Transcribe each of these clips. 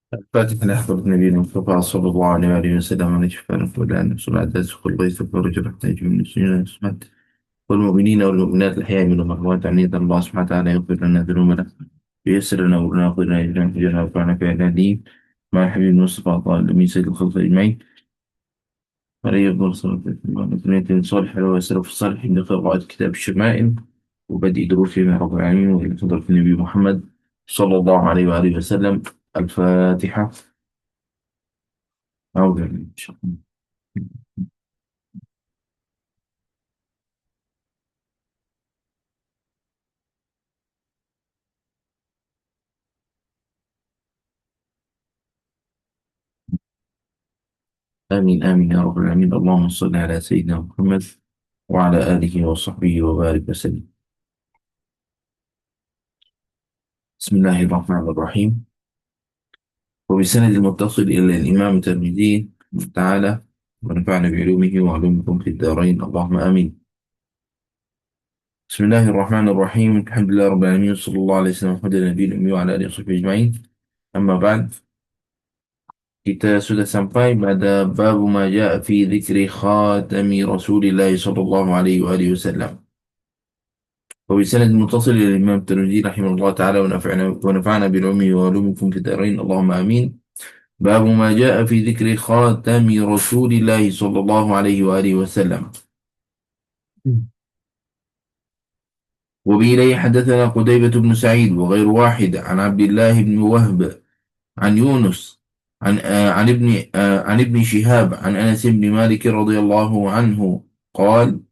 فاتح لحضرة نبينا المصطفى صلى الله عليه وآله وسلم ونشفى نفوذ صلاة تدخل ليس فرج نحتاج من المسلمين والمسلمات والمؤمنين والمؤمنات الأحياء منهم والأموات عنيد الله سبحانه وتعالى يغفر لنا ذنوبنا ويسر لنا أمورنا وقنا أجرنا في جنة وفعنا في أهل مع الحبيب المصطفى طه الأمين سيد الخلق أجمعين عليه أفضل الصلاة والسلام صالح وسلف الصالح من قراءة كتاب الشمائل وبدء دروسه مع رب العالمين وإلى حضرة النبي محمد صلى الله عليه وآله وسلم. الفاتحة. أعوذ بالله من الشيطان. آمين آمين يا رب العالمين. اللهم صل على سيدنا محمد وعلى آله وصحبه وبارك وسلم. بسم الله الرحمن الرحيم. وبسند المتصل إلى الإمام الترمذي تعالى ونفعنا بعلومه وعلومكم في الدارين اللهم آمين. بسم الله الرحمن الرحيم. الحمد لله رب العالمين صلى الله عليه وسلم محمد النبي الأمي وعلى آله وصحبه أجمعين. Amma ba'd, kita sudah sampai pada bab ma ja'a fi dzikri khatami Rasulillah sallallahu alaihi wa alihi wasallam. وبسند متصل إلى الإمام الترمذي رحمه الله تعالى ونفعنا بعلومه وعلومكم في الدارين اللهم آمين. باب ما جاء في ذكر خاتم رسول الله صلى الله عليه وآله وسلم. وبه حدثنا قتيبة بن سعيد وغير واحد عن عبد الله بن وهب عن يونس عن ابن شهاب عن أنس بن مالك رضي الله عنه قال: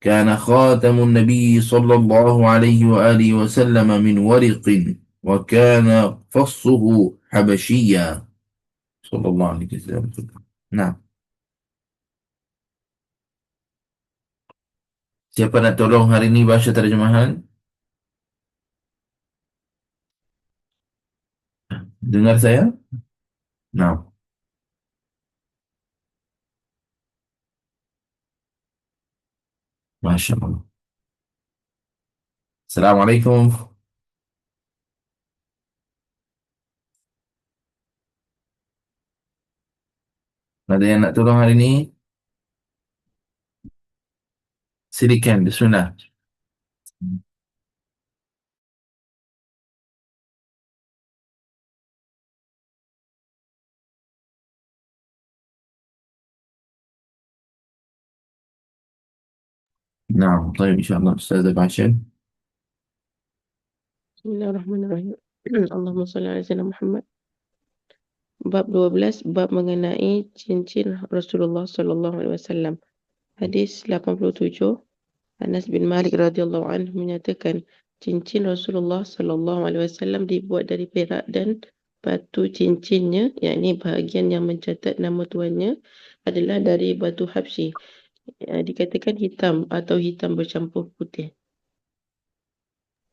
كان خاتم النبي صلى الله عليه وآله وسلم من ورق وكان فصه حبشيا صلى الله عليه وسلم. Nah, siapa nak tolong hari ini baca terjemahan? Dengar saya? Nah, Masya Allah. Assalamualaikum. Ada yang nak tolong hari ini? Silakan, bismillah. نعم طيب إن شاء الله أستاذة بعشر. Bismillahirrahmanirrahim. Allahumma salli ala sayyidina Muhammad. Bab 12, bab mengenai cincin Rasulullah sallallahu alaihi wasallam. Hadis 87, Anas bin Malik radhiyallahu anhu menyatakan cincin Rasulullah sallallahu alaihi wasallam dibuat dari perak dan batu cincinnya, yakni bahagian yang mencatat nama tuannya adalah dari batu Habsyi. Dikatakan hitam atau hitam bercampur putih.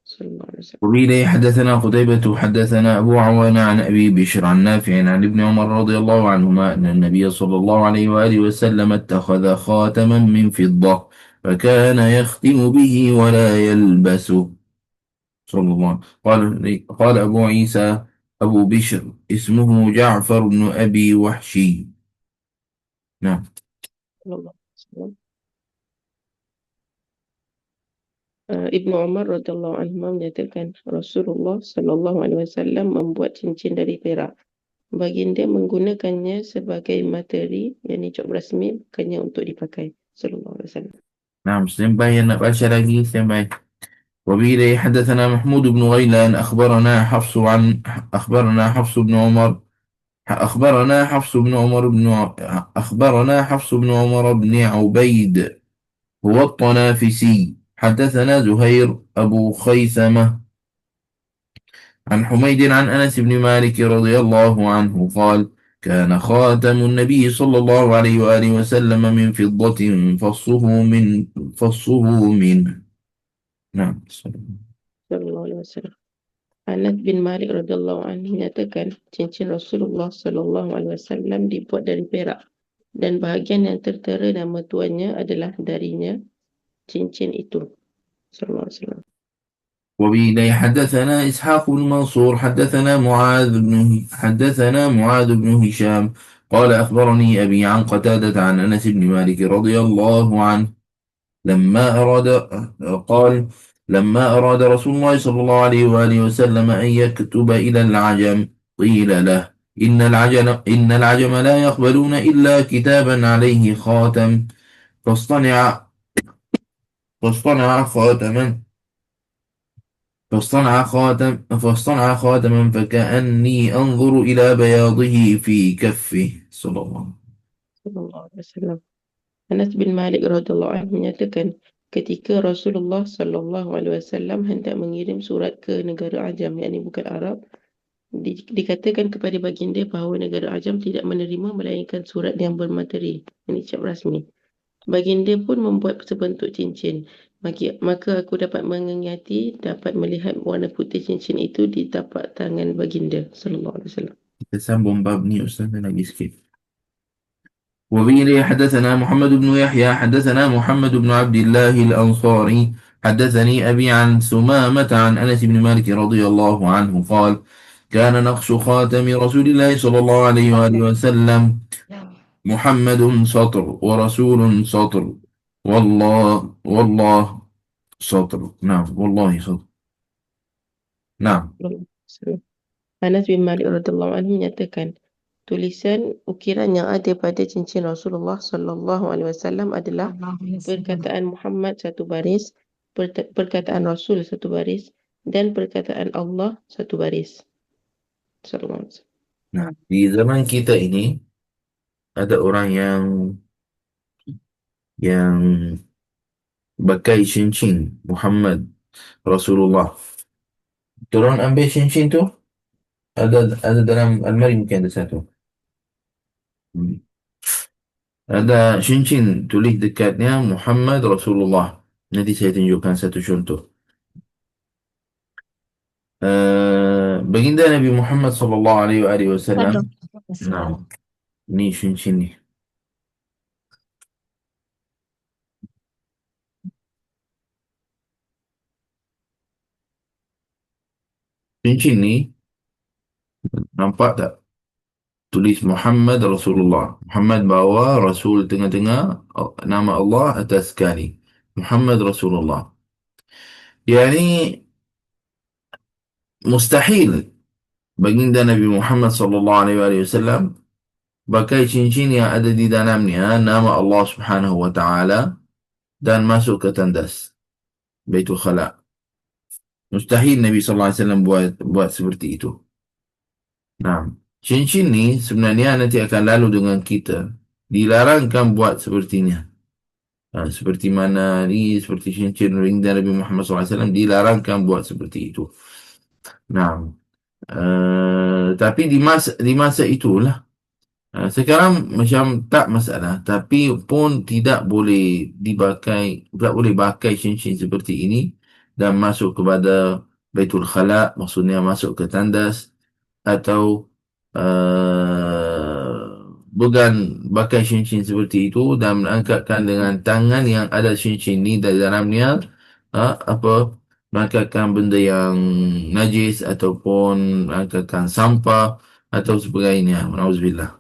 Sallallahu alaihi wasallam. وبه حدثنا قتيبة حدثنا أبو عوان عن أبي بشر عن نافع عن ابن عمر رضي الله عنهما أن النبي صلى الله عليه وآله وسلم اتخذ خاتما من فضة فكان يختم به ولا يلبسه صلى الله عليه وسلم. قال أبو عيسى أبو بشر اسمه جعفر بن أبي وحشي. نعم. Sallallahu alaihi wasallam. Ibnu Umar radhiyallahu anhu menyatakan Rasulullah sallallahu alaihi wasallam membuat cincin dari perak. Baginda menggunakannya sebagai materi, yakni cok rasmi, bukannya untuk dipakai. Sallallahu alaihi wasallam. نعم سنباي أن أبشر لي سنباي. وبه حدثنا محمود بن غيلان أخبرنا حفص بن عمر أخبرنا حفص بن عمر بن عبيد هو الطنافسي حدثنا زهير أبو خيثمة عن حميد عن أنس بن مالك رضي الله عنه قال: كان خاتم النبي صلى الله عليه وآله وسلم من فضة فصه من. نعم. Sallallahu alaihi wasallam. Anas bin Malik radhiyallahu anhu menyatakan cincin Rasulullah sallallahu alaihi wasallam dibuat dari perak dan bahagian yang tertera nama tuannya adalah darinya cincin itu. Sallallahu alaihi wasallam. وبه حدثنا إسحاق بن منصور حدثنا معاذ بن هشام قال أخبرني أبي عن قتادة عن أنس بن مالك رضي الله عنه لما أراد قال لما أراد رسول الله صلى الله عليه وآله وسلم أن يكتب إلى العجم قيل له إن العجم لا يقبلون إلا كتابا عليه خاتم فاصطنع فاصطنع خاتما فاصطنع خاتما فكأني أنظر إلى بياضه في كفه صلى الله عليه وسلم. Sallallahu Alaihi Wasallam. Anas bin Malik radhiyallahu anhu menyatakan ketika Rasulullah sallallahu alaihi wasallam hendak mengirim surat ke negara Ajam, yakni bukan Arab, dikatakan kepada baginda bahawa negara Ajam tidak menerima melainkan surat yang bermateri, yakni cap rasmi. Baginda pun membuat sebentuk cincin. Maka aku dapat dapat melihat warna putih cincin itu di tapak tangan baginda sallallahu alaihi wasallam. Kita sambung bab ni Ustaz lagi sikit. وبه حدثنا محمد بن يحيى حدثنا محمد بن عبد الله الأنصاري حدثني أبي عن سمامة عن أنس بن مالك رضي الله عنه قال كان نقش خاتم رسول الله صلى الله عليه وآله وسلم محمد سطر ورسول سطر والله سطر نعم والله سطر نعم. Anas bin Malik radhiyallahu anhu menyatakan tulisan ukiran yang ada pada cincin Rasulullah sallallahu alaihi wasallam adalah perkataan Muhammad satu baris, perkataan Rasul satu baris dan perkataan Allah satu baris. Sallallahu alaihi wasallam. Nah, di zaman kita ini ada orang yang pakai cincin Muhammad Rasulullah. Turun ambil cincin tu, ada dalam almari mungkin ada satu. Ada cincin tulis dekatnya Muhammad Rasulullah. Nanti saya tunjukkan satu contoh. Baginda Nabi Muhammad sallallahu alaihi wasallam. Nah, ni cincin ni. Cincin ni nampak tak? Tulis Muhammad Rasulullah. Muhammad bawah, Rasul tengah-tengah, nama Allah atas sekali. Muhammad Rasulullah. Yani mustahil baginda Nabi Muhammad sallallahu alaihi wasallam pakai cincin yang ada di dalamnya nama Allah Subhanahu wa taala dan masuk ke tandas Baitul Khala. Mustahil Nabi sallallahu alaihi wasallam buat seperti itu. Nah, cincin ni sebenarnya nanti akan lalu dengan kita. Dilarangkan buat sepertinya. Seperti mana ni, seperti cincin ring dan Nabi Muhammad SAW, dilarangkan buat seperti itu. Nah, tapi di masa itulah. Sekarang macam tak masalah. Tapi pun tidak boleh pakai cincin seperti ini dan masuk kepada Baitul Khala, maksudnya masuk ke tandas atau bukan pakai cincin seperti itu dan mengangkatkan dengan tangan yang ada cincin ni dari dalamnya mengangkatkan benda yang najis ataupun mengangkatkan sampah atau sebagainya. Nauzubillah.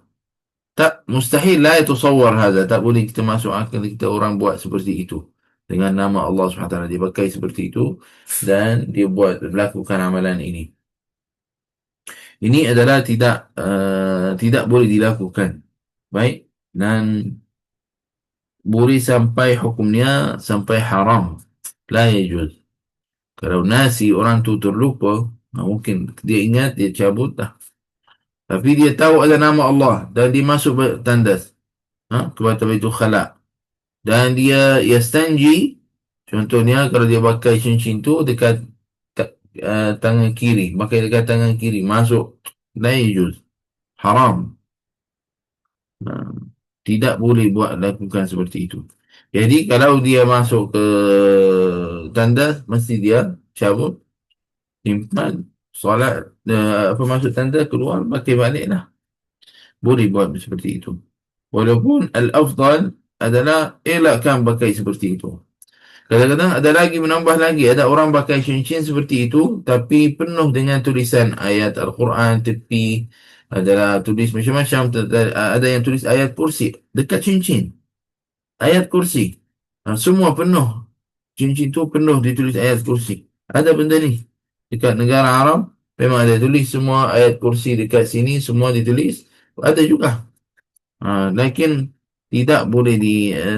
Tak, mustahil lah itu sawar hadza. Tak boleh kita masuk akal kita orang buat seperti itu dengan nama Allah SWT. Dia pakai seperti itu dan dia melakukan amalan ini. Ini adalah tidak boleh dilakukan. Baik. Dan boleh sampai hukumnya sampai haram. La yajuz. Kalau nasi orang tu terlupa, mungkin dia ingat, dia cabut dah. Tapi dia tahu ada nama Allah dan dia masuk tandas kepada Baitul Khala. Dan dia yastanji, contohnya kalau dia pakai cincin tu dekat tangan kiri, pakai dekat tangan kiri, masuk. La yajuz. Haram. Tidak boleh lakukan seperti itu. Jadi kalau dia masuk ke tandas, mesti dia cabut, simpan, solat, masuk tandas, keluar, pakai balik lah. Boleh buat seperti itu. Walaupun al-afdal adalah elakkan pakai seperti itu. Kadang-kadang ada lagi, menambah lagi, ada orang pakai cincin seperti itu tapi penuh dengan tulisan ayat Al-Quran tepi, adalah tulis macam-macam. Ada yang tulis ayat kursi dekat cincin, ayat kursi. Semua penuh, cincin tu penuh ditulis ayat kursi. Ada benda ni dekat negara Arab, memang ada tulis semua ayat kursi dekat sini, semua ditulis. Ada juga. Lakin tidak boleh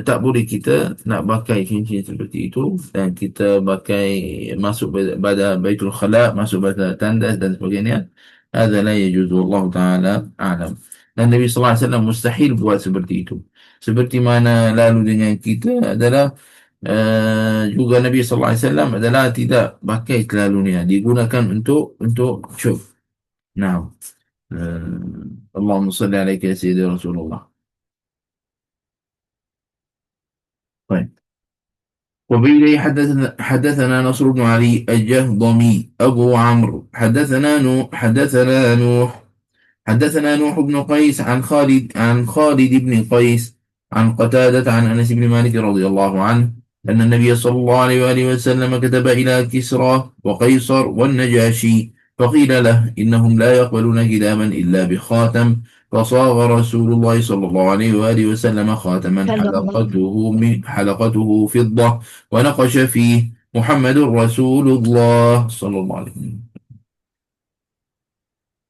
tak boleh kita nak pakai cincin seperti itu, dan kita pakai masuk pada Baitul Khala, masuk pada tandas dan sebagainya. Hadza la yajuzu, Allah Taala a'lam. Dan Nabi sallallahu alaihi wasallam mustahil buat seperti itu. Seperti mana lalu dengan kita adalah, juga Nabi sallallahu alaihi wasallam adalah tidak pakai selalunya, digunakan untuk syuf. Nah, Allahumma salli alaika ya sayyidina Rasulullah. طيب. وبه حدثنا نصر بن علي الجهضمي أبو عمرو حدثنا نوح بن قيس عن خالد بن قيس عن قتادة عن أنس بن مالك رضي الله عنه أن النبي صلى الله عليه وآله وسلم كتب إلى كسرى وقيصر والنجاشي فقيل له إنهم لا يقبلون كتابا إلا بخاتم، فصاغ رسول الله صلى الله عليه وآله وسلم خاتما صلى الله. حلقته فضة ونقش فيه محمد رسول الله صلى الله عليه وسلم.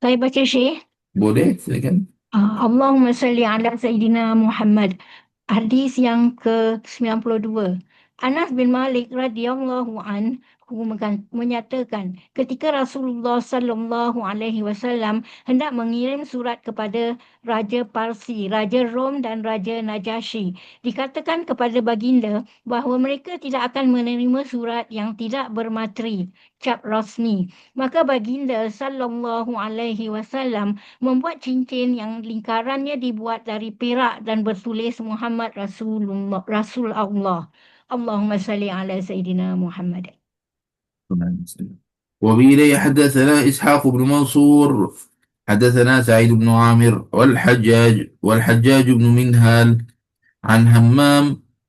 Saya baca Syekh. Boleh, silakan. Allahumma salli ala Sayyidina Muhammad. Hadis yang ke-92. Anas bin Malik radhiyallahu anhu menyatakan, ketika Rasulullah sallallahu alaihi wasallam hendak mengirim surat kepada Raja Parsi, Raja Rom dan Raja Najasyi, dikatakan kepada baginda bahawa mereka tidak akan menerima surat yang tidak bermateri, cap rasmi. Maka baginda sallallahu alaihi wasallam membuat cincin yang lingkarannya dibuat dari perak dan bertulis Muhammad Rasul Allah. Allahumma salli ala Sayyidina Muhammad. وبه حدثنا إسحاق بن منصور حدثنا سعيد بن عامر والحجاج بن منهال عن همام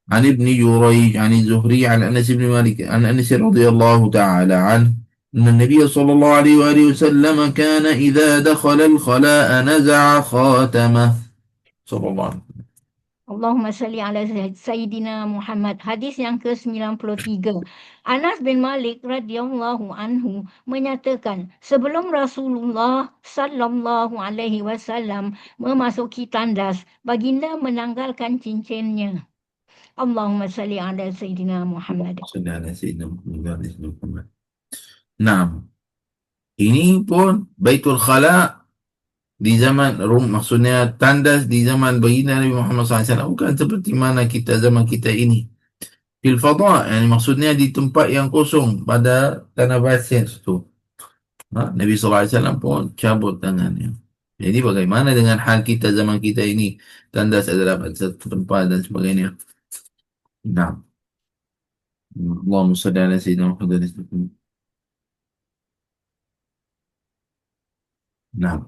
عن ابن جريج عن الزهري عن أنس بن مالك عن أنس رضي الله تعالى عنه أن النبي صلى الله عليه وآله وسلم كان إذا دخل الخلاء نزع خاتمه صلى الله عليه وسلم. Allahumma salli ala Sayyidina Muhammad. Hadis yang ke-93. Anas bin Malik radhiyallahu anhu menyatakan, sebelum Rasulullah sallallahu alaihi wasallam memasuki tandas, baginda menanggalkan cincinnya. Allahumma salli ala Sayyidina Muhammad. صلى على سيدنا محمد. Nah, ini pun Baitul Khala di zaman Rum, maksudnya tandas di zaman baginda Nabi Muhammad SAW, bukan seperti mana kita zaman kita ini. Fil fada, yani maksudnya di tempat yang kosong pada tanah pasir itu. Nabi SAW pun cabut tangannya. Jadi bagaimana dengan hal kita zaman kita ini? Tandas adalah pada satu tempat dan sebagainya. Nah, Allahumma salli ala sayyidina Muhammad. Nah,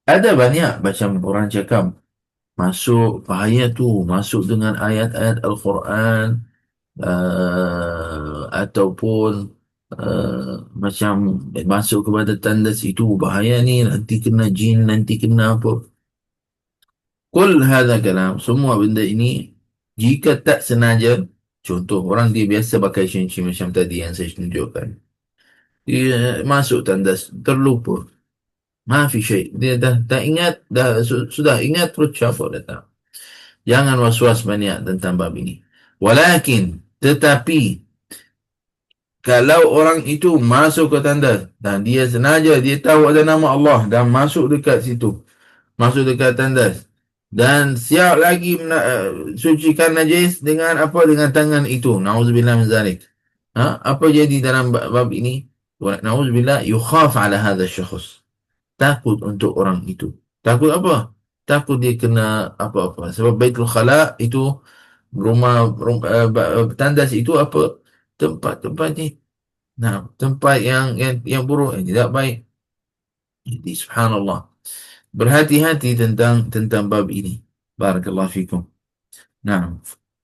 ada banyak macam orang cakap masuk bahaya tu, masuk dengan ayat-ayat Al-Quran, ataupun macam masuk kepada tandas itu bahaya ni, nanti kena jin, nanti kena apa. Kul hadha kalam, semua benda ini jika tak sengaja, contoh orang dia biasa pakai cincin macam tadi yang saya tunjukkan, dia masuk tandas terlupa, maafi syait, dia dah ingat, sudah ingat terus cabut datang. Jangan was-was banyak tentang bab ini. Tetapi kalau orang itu masuk ke tandas dan dia sengaja, dia tahu ada nama Allah dan masuk dekat situ, masuk dekat tandas dan siap lagi sucikan najis dengan apa, dengan tangan itu, na'udzubillah min zalik. Apa jadi dalam bab ini? Na'udzubillah, yukhaf ala hadha syakhs, takut untuk orang itu. Takut apa? Takut dia kena apa-apa. Sebab Baitul Khala itu tandas itu apa? Tempat ni. Nah, tempat yang buruk, yang tidak baik. Jadi subhanallah. Berhati-hati tentang bab ini. Barakallahu fikum. Nah.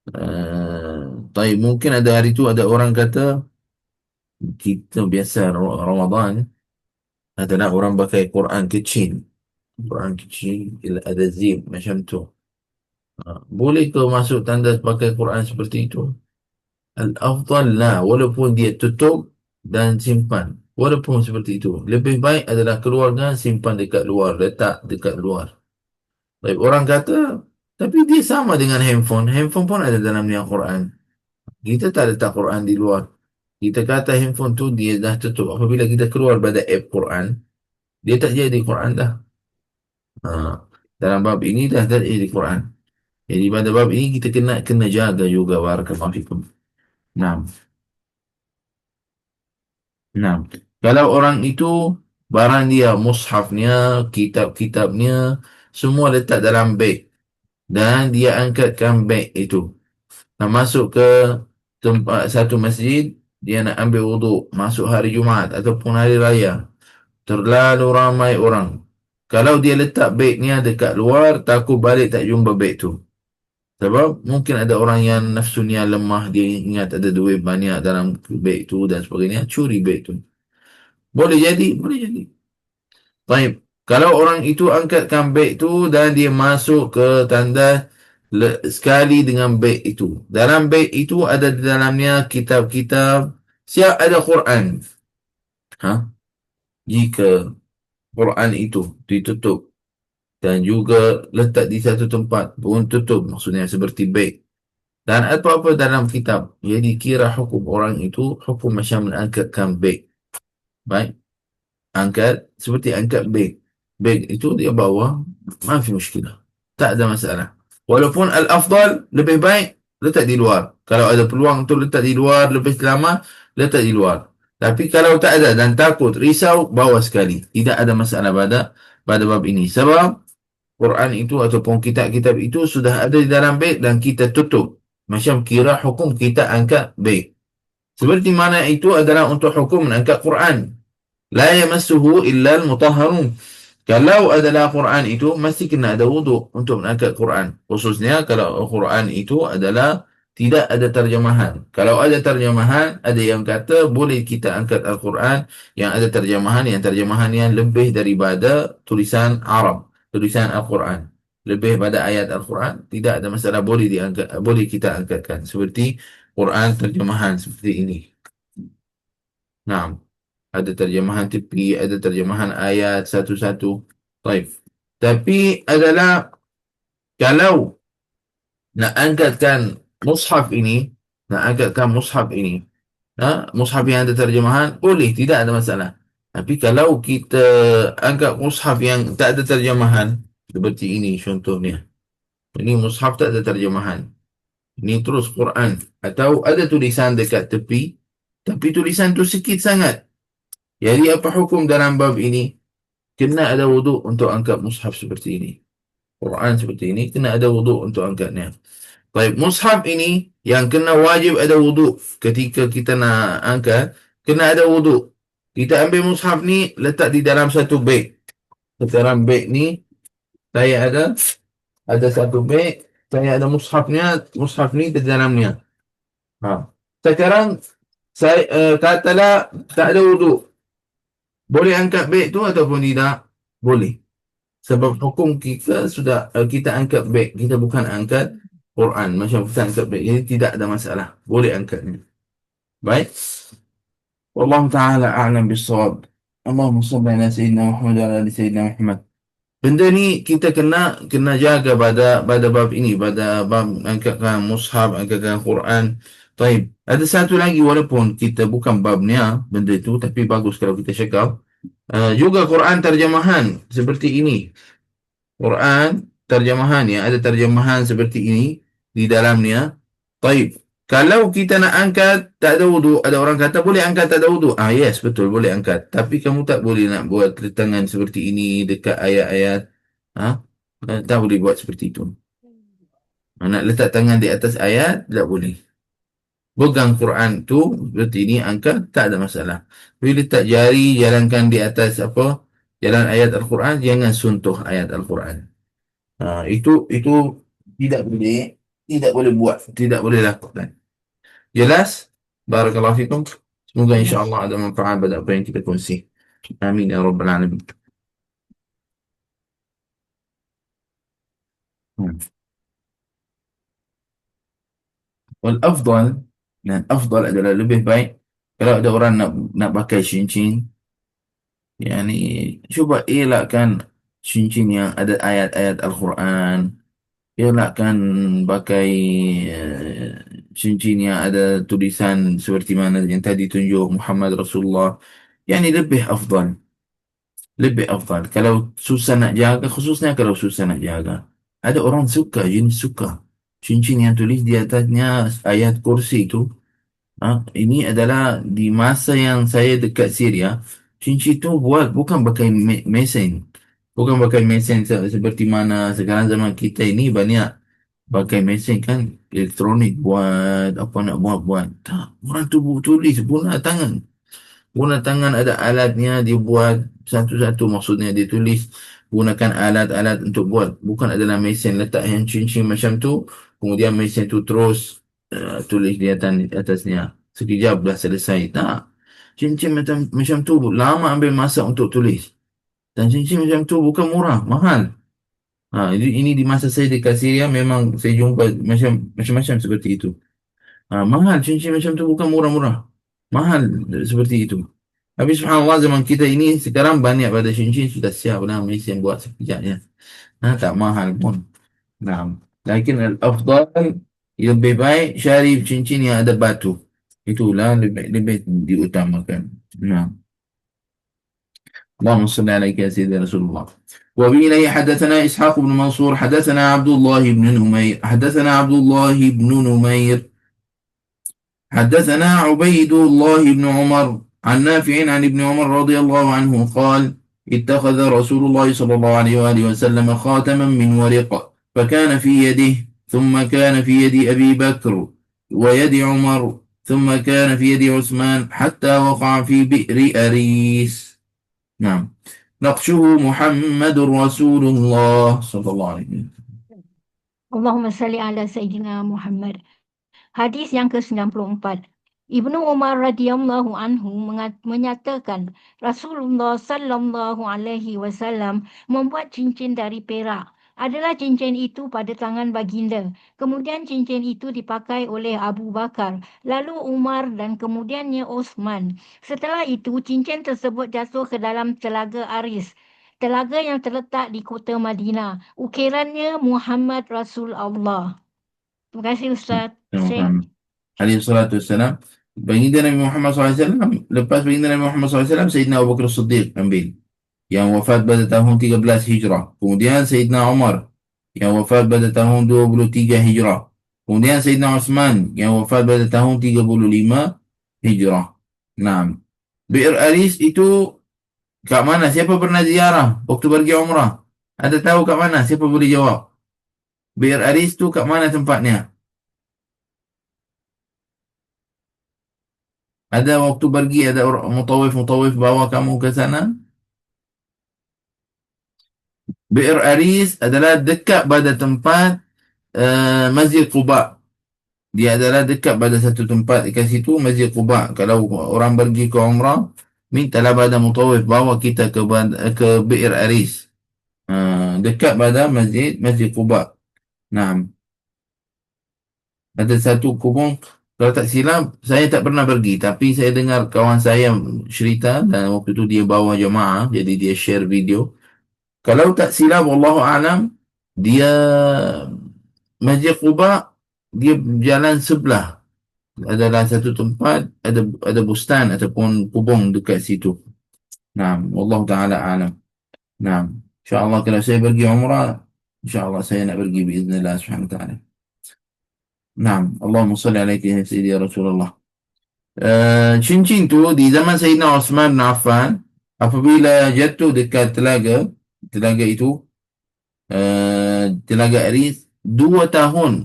Tapi mungkin ada hari itu ada orang kata kita biasa Ramadan adalah orang pakai Quran kecil. Quran kecil ada zip macam tu. Boleh ke masuk tanda pakai Quran seperti itu? Al-afdal lah, walaupun dia tutup dan simpan. Walaupun seperti itu. Lebih baik adalah keluarga simpan dekat luar, letak dekat luar. Baik, orang kata, tapi dia sama dengan handphone. Handphone pun ada dalamnya Quran. Kita tak letak Quran di luar. Kita kata handphone tu dia dah tutup. Apabila kita keluar pada app Quran, dia tak jadi Quran dah. Ha. Dalam bab ini dah tak jadi Quran. Jadi pada bab ini kita kena jaga juga. Barakallahu fikum. Nah, nah. Kalau orang itu barang dia, mushafnya, kitab-kitabnya, semua letak dalam beg dan dia angkatkan beg itu. Nak masuk ke tempat satu masjid, dia nak ambil wuduk, masuk hari Jumaat ataupun hari raya. Terlalu ramai orang. Kalau dia letak begnya dekat luar, takut balik tak jumpa beg tu. Sebab mungkin ada orang yang nafsunya lemah, dia ingat ada duit banyak dalam beg tu dan sebagainya, curi beg tu. Boleh jadi, boleh jadi. Baik. Kalau orang itu angkatkan beg tu dan dia masuk ke tandas sekali dengan beg itu. Dalam beg itu ada di dalamnya kitab-kitab, siap ada Quran. Ha? Jika Quran itu ditutup dan juga letak di satu tempat pun tutup, maksudnya seperti beg. Dan apa-apa dalam kitab. Jadi kira hukum orang itu hukum macam mengangkatkan beg. Baik. Angkat seperti angkat beg. Beg itu dia bawa, maaf muskilah. Tak ada masalah. Walaupun al-afdal lebih baik letak di luar. Kalau ada peluang untuk letak di luar lebih lama, letak di luar. Tapi kalau tak ada dan takut, risau, bawa sekali. Tidak ada masalah pada bab ini. Sebab Quran itu ataupun kitab-kitab itu sudah ada di dalam beg dan kita tutup. Macam kira hukum kita angkat beg. Seperti mana itu adalah untuk hukum mengangkat Quran. La yamassuhu illa al-mutahharun. Kalau adalah Quran itu, mesti kena ada wuduk untuk mengangkat Quran. Khususnya kalau Quran itu adalah tidak ada terjemahan. Kalau ada terjemahan, ada yang kata boleh kita angkat Al-Quran yang ada terjemahan, yang terjemahan yang lebih daripada tulisan Arab, tulisan Al-Quran. Lebih pada ayat Al-Quran, tidak ada masalah, boleh diangkat, boleh kita angkatkan. Seperti Quran terjemahan seperti ini. Nah, ada terjemahan tepi, ada terjemahan ayat satu-satu. Baik. Tapi adalah kalau nak angkatkan mushaf ini, nak angkatkan mushaf ini, mushaf yang ada terjemahan, boleh, tidak ada masalah. Tapi kalau kita angkat mushaf yang tak ada terjemahan, seperti ini contohnya. Ini mushaf tak ada terjemahan. Ini terus Quran. Atau ada tulisan dekat tepi, tapi tulisan tu sikit sangat. Jadi apa hukum dalam bab ini? Kena ada wuduk untuk angkat mushaf seperti ini. Quran seperti ini, kena ada wuduk untuk angkatnya. Baik, mushaf ini yang kena wajib ada wuduk ketika kita nak angkat, kena ada wuduk. Kita ambil mushaf ni, letak di dalam satu beg. Dalam beg ni, saya ada satu beg, saya ada mushafnya, mushaf ni di dalamnya. Sekarang, saya katalah tak ada wuduk. Boleh angkat beg tu ataupun tidak? Boleh. Sebab hukum kita sudah kita angkat beg, kita bukan angkat Quran. Macam kita angkat beg, jadi tidak ada masalah. Boleh angkatnya. Baik. Wallahu ta'ala a'lam bis-shawab. Allahumma salli ala sayyidina Muhammad wa ala ali sayyidina Muhammad. Benda ni kita kena jaga pada bab ini, pada bab angkatkan mushaf, angkatkan Quran. Baik. Ada satu lagi walaupun kita bukan babnya benda itu, tapi bagus kalau kita cakap. Juga Quran terjemahan seperti ini. Quran terjemahan yang ada terjemahan seperti ini di dalamnya. Baik. Kalau kita nak angkat tak ada wuduk, ada orang kata boleh angkat tak ada wuduk. Yes, betul boleh angkat. Tapi kamu tak boleh nak buat tangan seperti ini dekat ayat-ayat. Tak boleh buat seperti itu. Nak letak tangan di atas ayat tak boleh. Pegang Quran tu seperti ini, angkat, tak ada masalah. Bila letak jari, jalankan di atas jalan ayat Al-Quran, jangan suntuh ayat Al-Quran. Itu tidak boleh. tidak boleh buat, tidak boleh lakukan. Jelas? Barakallahu fikum. Semoga Jelas. insya-Allah ada manfaat pada apa yang kita kongsi. Amin ya rabbal alamin. Hmm. Wal afdal, dan afdal adalah lebih baik kalau ada orang nak pakai cincin, yani cuba elakkan cincin yang ada ayat-ayat Al-Quran. Elakkan pakai eh, cincin yang ada tulisan seperti mana yang tadi tunjuk Muhammad Rasulullah. Yani lebih afdal. Lebih afdal. Kalau susah nak jaga, khususnya kalau susah nak jaga. Ada orang suka, jenis suka. Cincin yang tulis di atasnya ayat kursi itu. Ini adalah di masa yang saya dekat Syria. Cincin itu buat bukan pakai mesin. Bukan pakai mesin seperti mana sekarang zaman kita ini banyak pakai mesin kan elektronik buat apa nak buat. Tak, orang tu tulis guna tangan. Guna tangan ada alatnya dia buat satu-satu maksudnya dia tulis gunakan alat-alat untuk buat bukan adalah mesin letak yang cincin macam tu kemudian mesin tu terus tulis di atasnya sekejap dah selesai tak cincin macam tu lama ambil masa untuk tulis dan cincin macam tu bukan murah mahal ini di masa saya dekat Syria memang saya jumpa macam-macam seperti itu. Mahal cincin macam tu bukan murah-murah. Mahal seperti itu. Tapi subhanallah zaman kita ini sekarang banyak pada cincin sudah siap dah mesin buat sekejapnya. Tak mahal pun. Nah, lakin al-afdal lebih baik cari cincin yang ada batu. Itulah lebih diutamakan. Nah. اللهم صل عليك يا سيدي رسول الله. وبه حدثنا إسحاق بن منصور حدثنا عبد الله بن نمير حدثنا عبيد الله بن عمر عن نافع عن ابن عمر رضي الله عنه قال اتخذ رسول الله صلى الله عليه وآله وسلم خاتما من ورق فكان في يده ثم كان في يد أبي بكر ويد عمر ثم كان في يد عثمان حتى وقع في بئر أريس. نعم. نقشه محمد رسول الله صلى الله عليه وسلم. Allahumma salli ala Sayyidina Muhammad. Hadis yang ke-94. Ibnu Umar radhiyallahu anhu menyatakan Rasulullah sallallahu alaihi wasallam membuat cincin dari perak. Adalah cincin itu pada tangan baginda. Kemudian cincin itu dipakai oleh Abu Bakar, lalu Umar dan kemudiannya Osman. Setelah itu cincin tersebut jatuh ke dalam telaga Aris. Telaga yang terletak di kota Madinah. Ukirannya Muhammad Rasulullah. Terima kasih Ustaz. Syekh. Alaihi salatu wassalam. Baginda Nabi Muhammad SAW, lepas baginda Nabi Muhammad SAW, Sayyidina Abu Bakar Siddiq ambil. Yang wafat pada tahun 13 Hijrah. Kemudian Sayyidina Umar, yang wafat pada tahun 23 Hijrah. Kemudian Sayyidina Uthman, yang wafat pada tahun 35 Hijrah. Nah, Bi'r Aris itu kat mana? Siapa pernah ziarah waktu pergi umrah? Ada tahu kat mana? Siapa boleh jawab? Bi'r Aris tu kat mana tempatnya? Ada waktu pergi, ada orang mutawif bawa kamu ke sana? Bi'r Aris adalah dekat pada tempat Masjid Quba. Dia adalah dekat pada satu tempat dekat situ, Masjid Quba. Kalau orang pergi ke umrah, mintalah pada mutawif bawa kita ke Bi'r Aris. Dekat pada Masjid Quba. Nah, ada satu kubung. Kalau tak silap, saya tak pernah pergi. Tapi saya dengar kawan saya cerita dan waktu itu dia bawa jemaah. Jadi dia share video. Kalau tak silap, wallahu a'lam, dia Masjid Quba, dia jalan sebelah. Adalah satu tempat, ada bustan ataupun kubung dekat situ. Nah, wallahu ta'ala a'lam. Nah, insyaAllah kalau saya pergi umrah, insyaAllah saya nak pergi biiznillah subhanahu wa ta'ala. Nah, Allahumma salli alaihi ya Sayyidi ya Rasulullah. Cincin tu di zaman Sayyidina Osman bin Affan apabila jatuh dekat telaga itu telaga Aris 2 tahun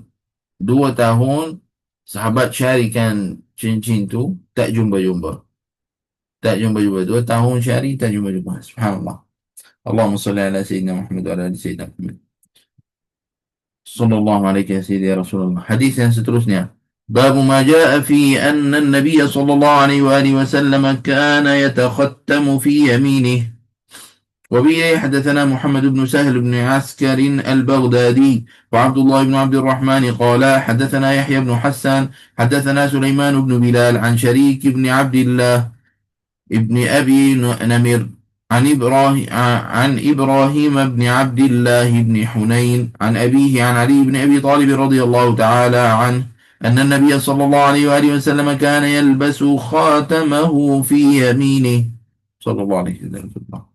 sahabat carikan cincin tu tak jumpa 2 tahun cari tak jumpa subhanallah. Allahumma salli ala Sayyidina Muhammad wa ala ali Sayyidina Muhammad. Sallallahu alaihi ya Sayyidi ya Rasulullah. Hadis yang seterusnya. Bab ma jaa fi anna an-nabiy sallallahu alaihi wa alihi wasallam kana yatakhattamu fi yaminih. وبه حدثنا محمد بن سهل بن عسكر البغدادي وعبد الله بن عبد الرحمن قال حدثنا يحيى بن حسان حدثنا سليمان بن بلال عن شريك بن عبد الله ابن أبي نمر عن إبراهيم بن عبد الله بن حنين عن أبيه عن علي بن أبي طالب رضي الله تعالى عنه أن النبي صلى الله عليه وآله وسلم كان يلبس خاتمه في يمينه صلى الله عليه وسلم.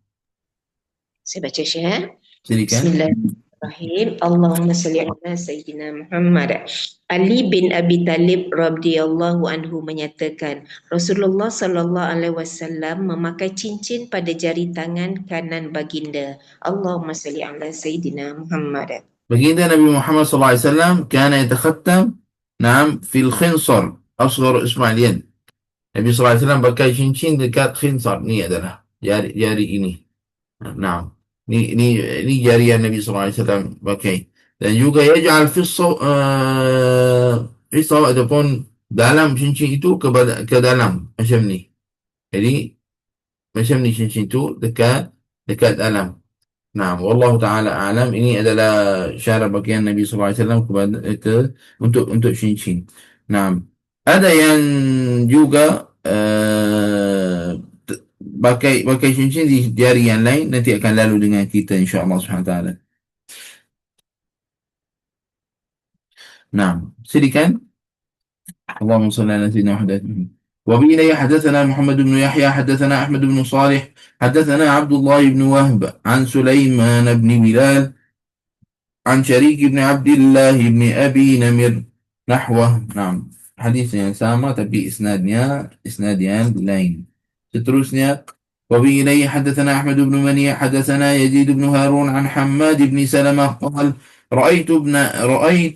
Saya baca Syekh. Silakan. Bismillahirrahmanirrahim. Allahumma salli ala Sayyidina Muhammad. Ali bin Abi Talib radhiyallahu anhu menyatakan, Rasulullah sallallahu alaihi wasallam memakai cincin pada jari tangan kanan baginda. Allahumma salli ala Sayyidina Muhammad. Baginda Nabi Muhammad sallallahu alaihi wasallam kana yatakhattam na'am fil khinsar asghar isma' al-yad. Nabi sallallahu alaihi wasallam pakai cincin dekat khinsar, ni adalah jari ini. Nah, ini jari yang Nabi SAW pakai. Dan juga yaj'al fisau ataupun dalam cincin itu ke dalam macam ni. Jadi macam ni cincin itu dekat dalam. Nah, wallahu taala alam, ini adalah syarat pakaian Nabi SAW untuk cincin. Nah, ada yang juga pakai cincin di jari yang lain, nanti akan lalu dengan kita insya-Allah Subhanahu taala. Nah, silakan. اللهم صل على سيدنا محمد. وبه حدثنا محمد بن يحيى حدثنا أحمد بن صالح حدثنا عبد الله بن وهب عن سليمان بن بلال عن شريك بن عبد الله بن أبي نمر نحوه. نعم, hadis yang sama tapi isnadnya lain. Seterusnya, وبه حدثنا أحمد بن منيع حدثنا يزيد بن هارون عن حماد بن سلمة قال رأيت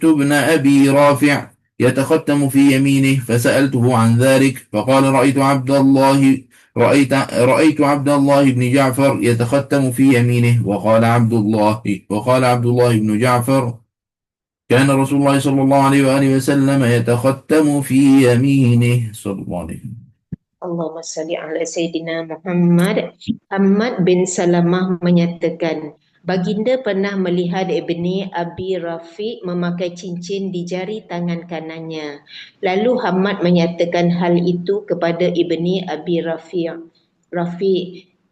ابن أبي رافع يتختم في يمينه فسألته عن ذلك فقال رأيت عبد الله بن جعفر يتختم في يمينه وقال عبد الله بن جعفر كان رسول الله صلى الله عليه وآله وسلم يتختم في يمينه صلى الله عليه وسلم. Allahumma salli ala Sayyidina Muhammad. Ahmad bin Salamah menyatakan, baginda pernah melihat Ibni Abi Rafi memakai cincin di jari tangan kanannya. Lalu Ahmad menyatakan hal itu kepada Ibni Abi Rafi.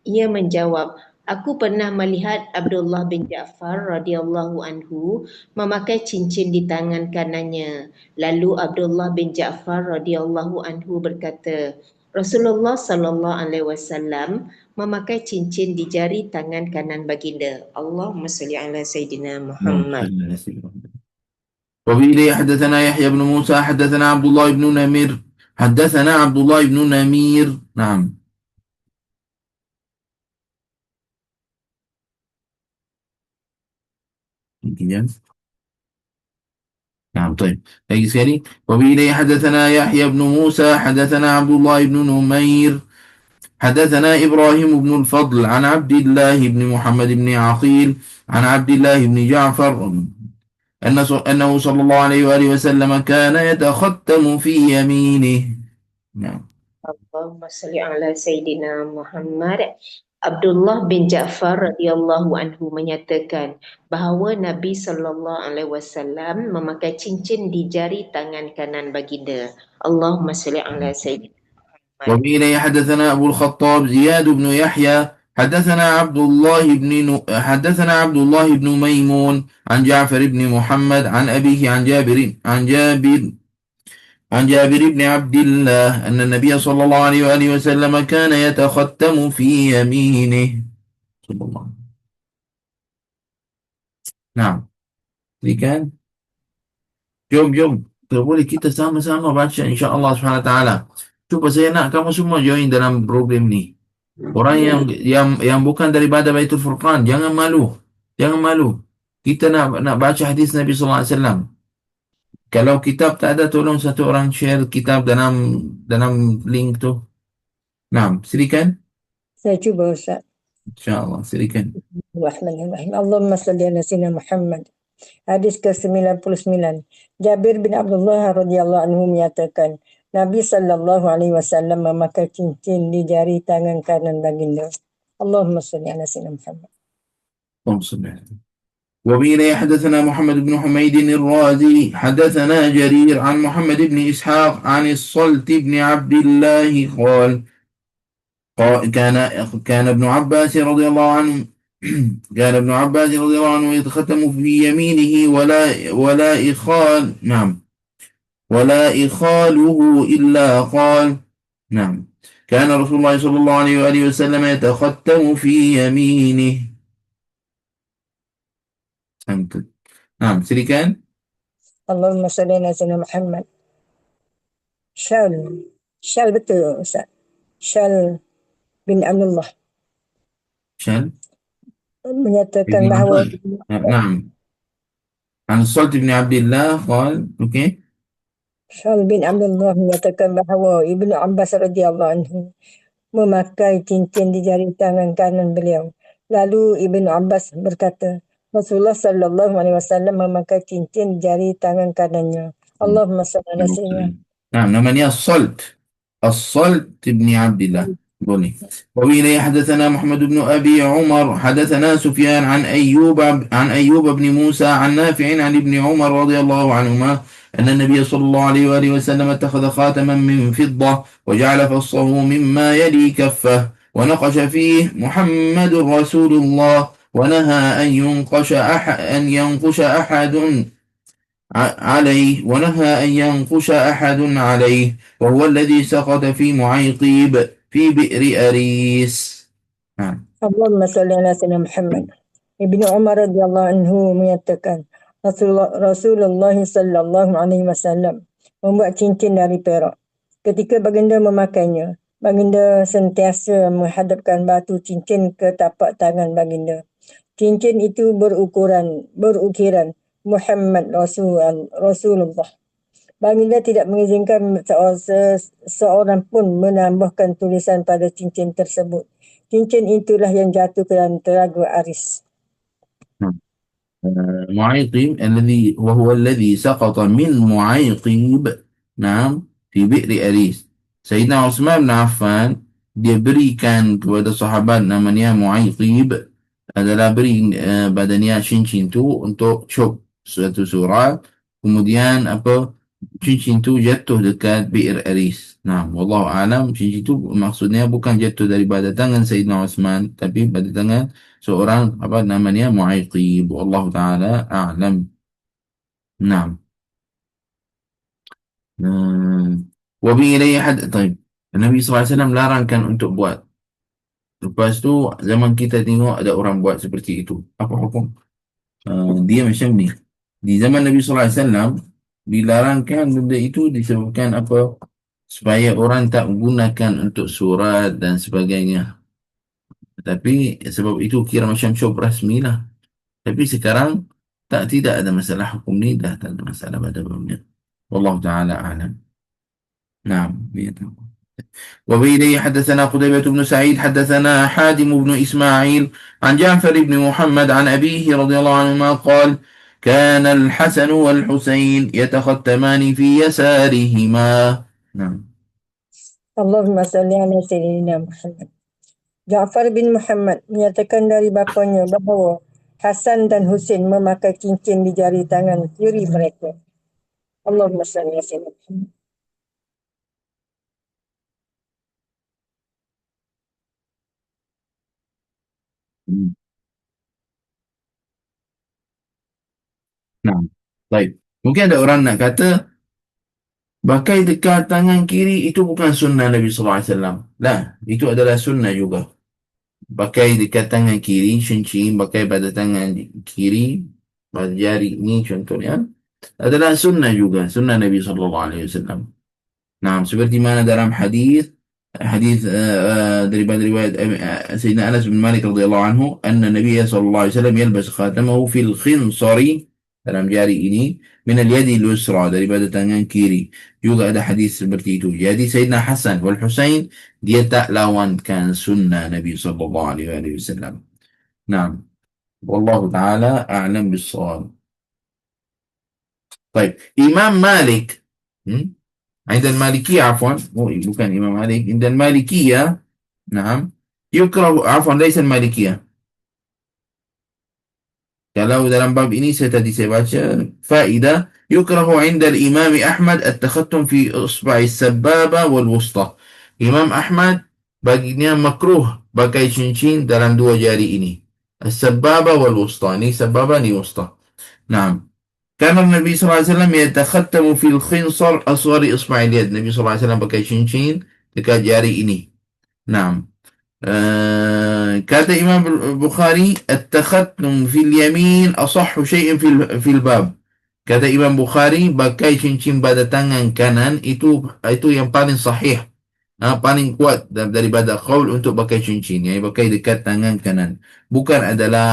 Ia menjawab, aku pernah melihat Abdullah bin Ja'far radhiyallahu anhu memakai cincin di tangan kanannya. Lalu Abdullah bin Ja'far radhiyallahu anhu berkata, Rasulullah sallallahu alaihi wasallam memakai cincin di jari tangan kanan baginda. Allahumma salli ala Sayyidina Muhammad. وبه حدثنا يحيى بن موسى حدثنا عبد الله بن نمير نعم. نعم طيب. لقي سيري. وبه حدثنا يحيى بن موسى حدثنا عبد الله بن نمير حدثنا إبراهيم بن الفضل عن عبد الله بن محمد بن عقيل عن عبد الله بن جعفر أنه صلى الله عليه وآله وسلم كان يتختم في يمينه. نعم. Allahumma salli ala Sayyidina Muhammad. Abdullah bin Ja'far radhiyallahu anhu menyatakan bahawa Nabi sallallahu alaihi wasallam memakai cincin di jari tangan kanan baginda. Allahumma salli ala Sayyidina Muhammad. وبه حدثنا أبو الخطاب زياد بن يحيى حدثنا عبد الله بن ميمون عن جعفر بن محمد عن أبيه عن جابر بن عبد الله أن النبي صلى الله عليه وآله وسلم كان يتختم في يمينه صلى الله عليه وسلم. نعم. Silakan. Jom. Boleh kita sama-sama baca insya-Allah Subhanahu Wa Taala. Cuba saya nak kamu semua join dalam program ni. Orang yang bukan daripada Baitul Furqan, jangan malu. Kita nak baca hadis Nabi sallallahu alaihi wasallam. Kalau kitab tak ada, tolong satu orang share kitab dalam link tu. Nah, silakan. Saya cuba, Ustaz. InsyaAllah, silakan. Bismillahirrahmanirrahim. Allahumma salli ala Sayyidina Muhammad. Hadis ke-99. Jabir bin Abdullah radhiyallahu anhu menyatakan, Nabi sallallahu alaihi wasallam memakai cincin di jari tangan kanan baginda. Allahumma salli ala sayyidina Muhammad. اللهم صل على سيدنا. وبه حدثنا محمد بن حميد الرازي حدثنا جرير عن محمد بن إسحاق عن الصلت بن عبد الله قال كان ابن عباس رضي الله عنه كان ابن عباس رضي الله عنه يتختم في يمينه ولا إخاله إلا قال نعم كان رسول الله صلى الله عليه وآله وسلم يتختم في يمينه. نعم silakan. Allahumma salli ala sayyidina Muhammad. Syal betul Ustaz. Syal bin Abdullah شان menyatakan ابن bahawa نعم عن الصلت بن عبد الله قال اوكي Syal bin Abdullah menyatakan bahawa Ibnu Abbas radhiyallahu anhu memakai cincin di jari tangan kanan beliau. Lalu Ibnu Abbas berkata, Rasulullah sallallahu alaihi wasallam memakai cincin di jari tangan kanannya. Allahumma salli ala sayyidina. نعم namanya الصلت بن عبد الله بني. وبه حدثنا محمد بن أبي عمر حدثنا سفيان عن أيوب بن موسى عن نافع عن ابن عمر رضي الله عنهما أن النبي صلى الله عليه وآله وسلم اتخذ خاتما من فضة وجعل فصه مما يلي كفه ونقش فيه محمد رسول الله ونهى أن ينقش أحد عليه وهو الذي سقط في معيقيب في بئر أريس. Allahumma salli ala sayyidina Muhammad. Ibnu Umar radhiyallahu anhu menyatakan Rasulullah sallallahu alaihi wasallam membuat cincin dari perak. Ketika baginda memakainya, baginda sentiasa menghadapkan batu cincin ke tapak tangan baginda. Cincin itu berukiran Muhammad Rasulullah. Baginda tidak mengizinkan seorang pun menambahkan tulisan pada cincin tersebut. Cincin itulah yang jatuh ke dalam telaga Aris. معيقيب وهو الذي سقط من معيقيب نعم في بئر أريس. Sayyidina Utsman bin Affan dia berikan kepada sahabat namanya Mu'ayqib adalah beri badannya cincin tu untuk cop suatu surat, kemudian cincin tu jatuh dekat Bi'r Aris. Nah, wallahu alam cincin tu maksudnya bukan jatuh daripada tangan Sayyidina Utsman tapi pada tangan seorang namanya Mu'ayqib. Wallahu taala a'lam. Naam. Wabi ilayhi طيب. Nabi SAW larangkan untuk buat. Lepas tu zaman kita tengok ada orang buat seperti itu. Apa hukum? Dia macam ni. Di zaman Nabi SAW dilarangkan benda itu disebabkan apa? Supaya orang tak gunakan untuk surat dan sebagainya. Tapi sebab itu kira macam cop rasmi lah. Tapi sekarang tidak ada masalah hukum ni, dah tak ada masalah pada babnya. Wallahu ta'ala a'lam. Naam. وبه حدثنا قتيبة بن سعيد حدثنا حاتم بن إسماعيل عن جعفر بن محمد عن أبيه رضي الله عنهما قال كان الحسن والحسين يتختمان في يسارهما. نعم. اللهم صل على سيدنا Muhammad. Ja'far bin Muhammad menyatakan dari bapanya bahawa Hasan dan Husain memakai cincin di jari tangan kiri mereka. Allahumma salli ala sayyidina Muhammad. Nah, baik. Mungkin ada orang nak kata pakai dekat tangan kiri itu bukan sunnah Nabi sallallahu alaihi wasallam. Lah, itu adalah sunnah juga. Pakai dekat tangan kiri, cincin pakai pada tangan kiri, pada jari ini contohnya adalah sunnah juga, sunnah Nabi sallallahu alaihi wasallam. Nah, seperti mana dalam hadis daripada riwayat Sayyidina Anas bin Malik radhiyallahu anhu, anna Nabi sallallahu alaihi wasallam yalbas khatamahu fil khinsari, dalam jari ini, min al-yadi al-yusra, daripada tangan kiri. Juga ada hadis seperti itu. Jadi Sayyidina Hasan wal Husain dia tak lawankan sunnah Nabi sallallahu alaihi wasallam. Naam. Wallahu taala a'lam bis-shawab. طيب إمام مالك عند المالكية عفوا bukan إمام مالك عند المالكية نعم يكره عفوا ليس المالكية. Kalau dalam bab ini tadi saya baca faedah yukrahu 'inda al-Imam Ahmad at-takhattum fi isba'i as-sababa wal wusta. Imam Ahmad baginya makruh pakai cincin dalam dua jari ini. As-sababa wal wusta. Ni sababa ni wusta. Naam. Karena Nabi sallallahu alaihi wasallam yatakhattamu fil khinsar asghari isba'il yad. Nabi sallallahu alaihi wasallam pakai cincin dekat jari ini. Naam. kata Imam Bukhari at-takhattum fil yamin asahhu syai'in fil bab. Kata Imam Bukhari pakai cincin pada tangan kanan itu yang paling sahih, paling kuat daripada qaul untuk pakai cincin yang pakai dekat tangan kanan. Bukan adalah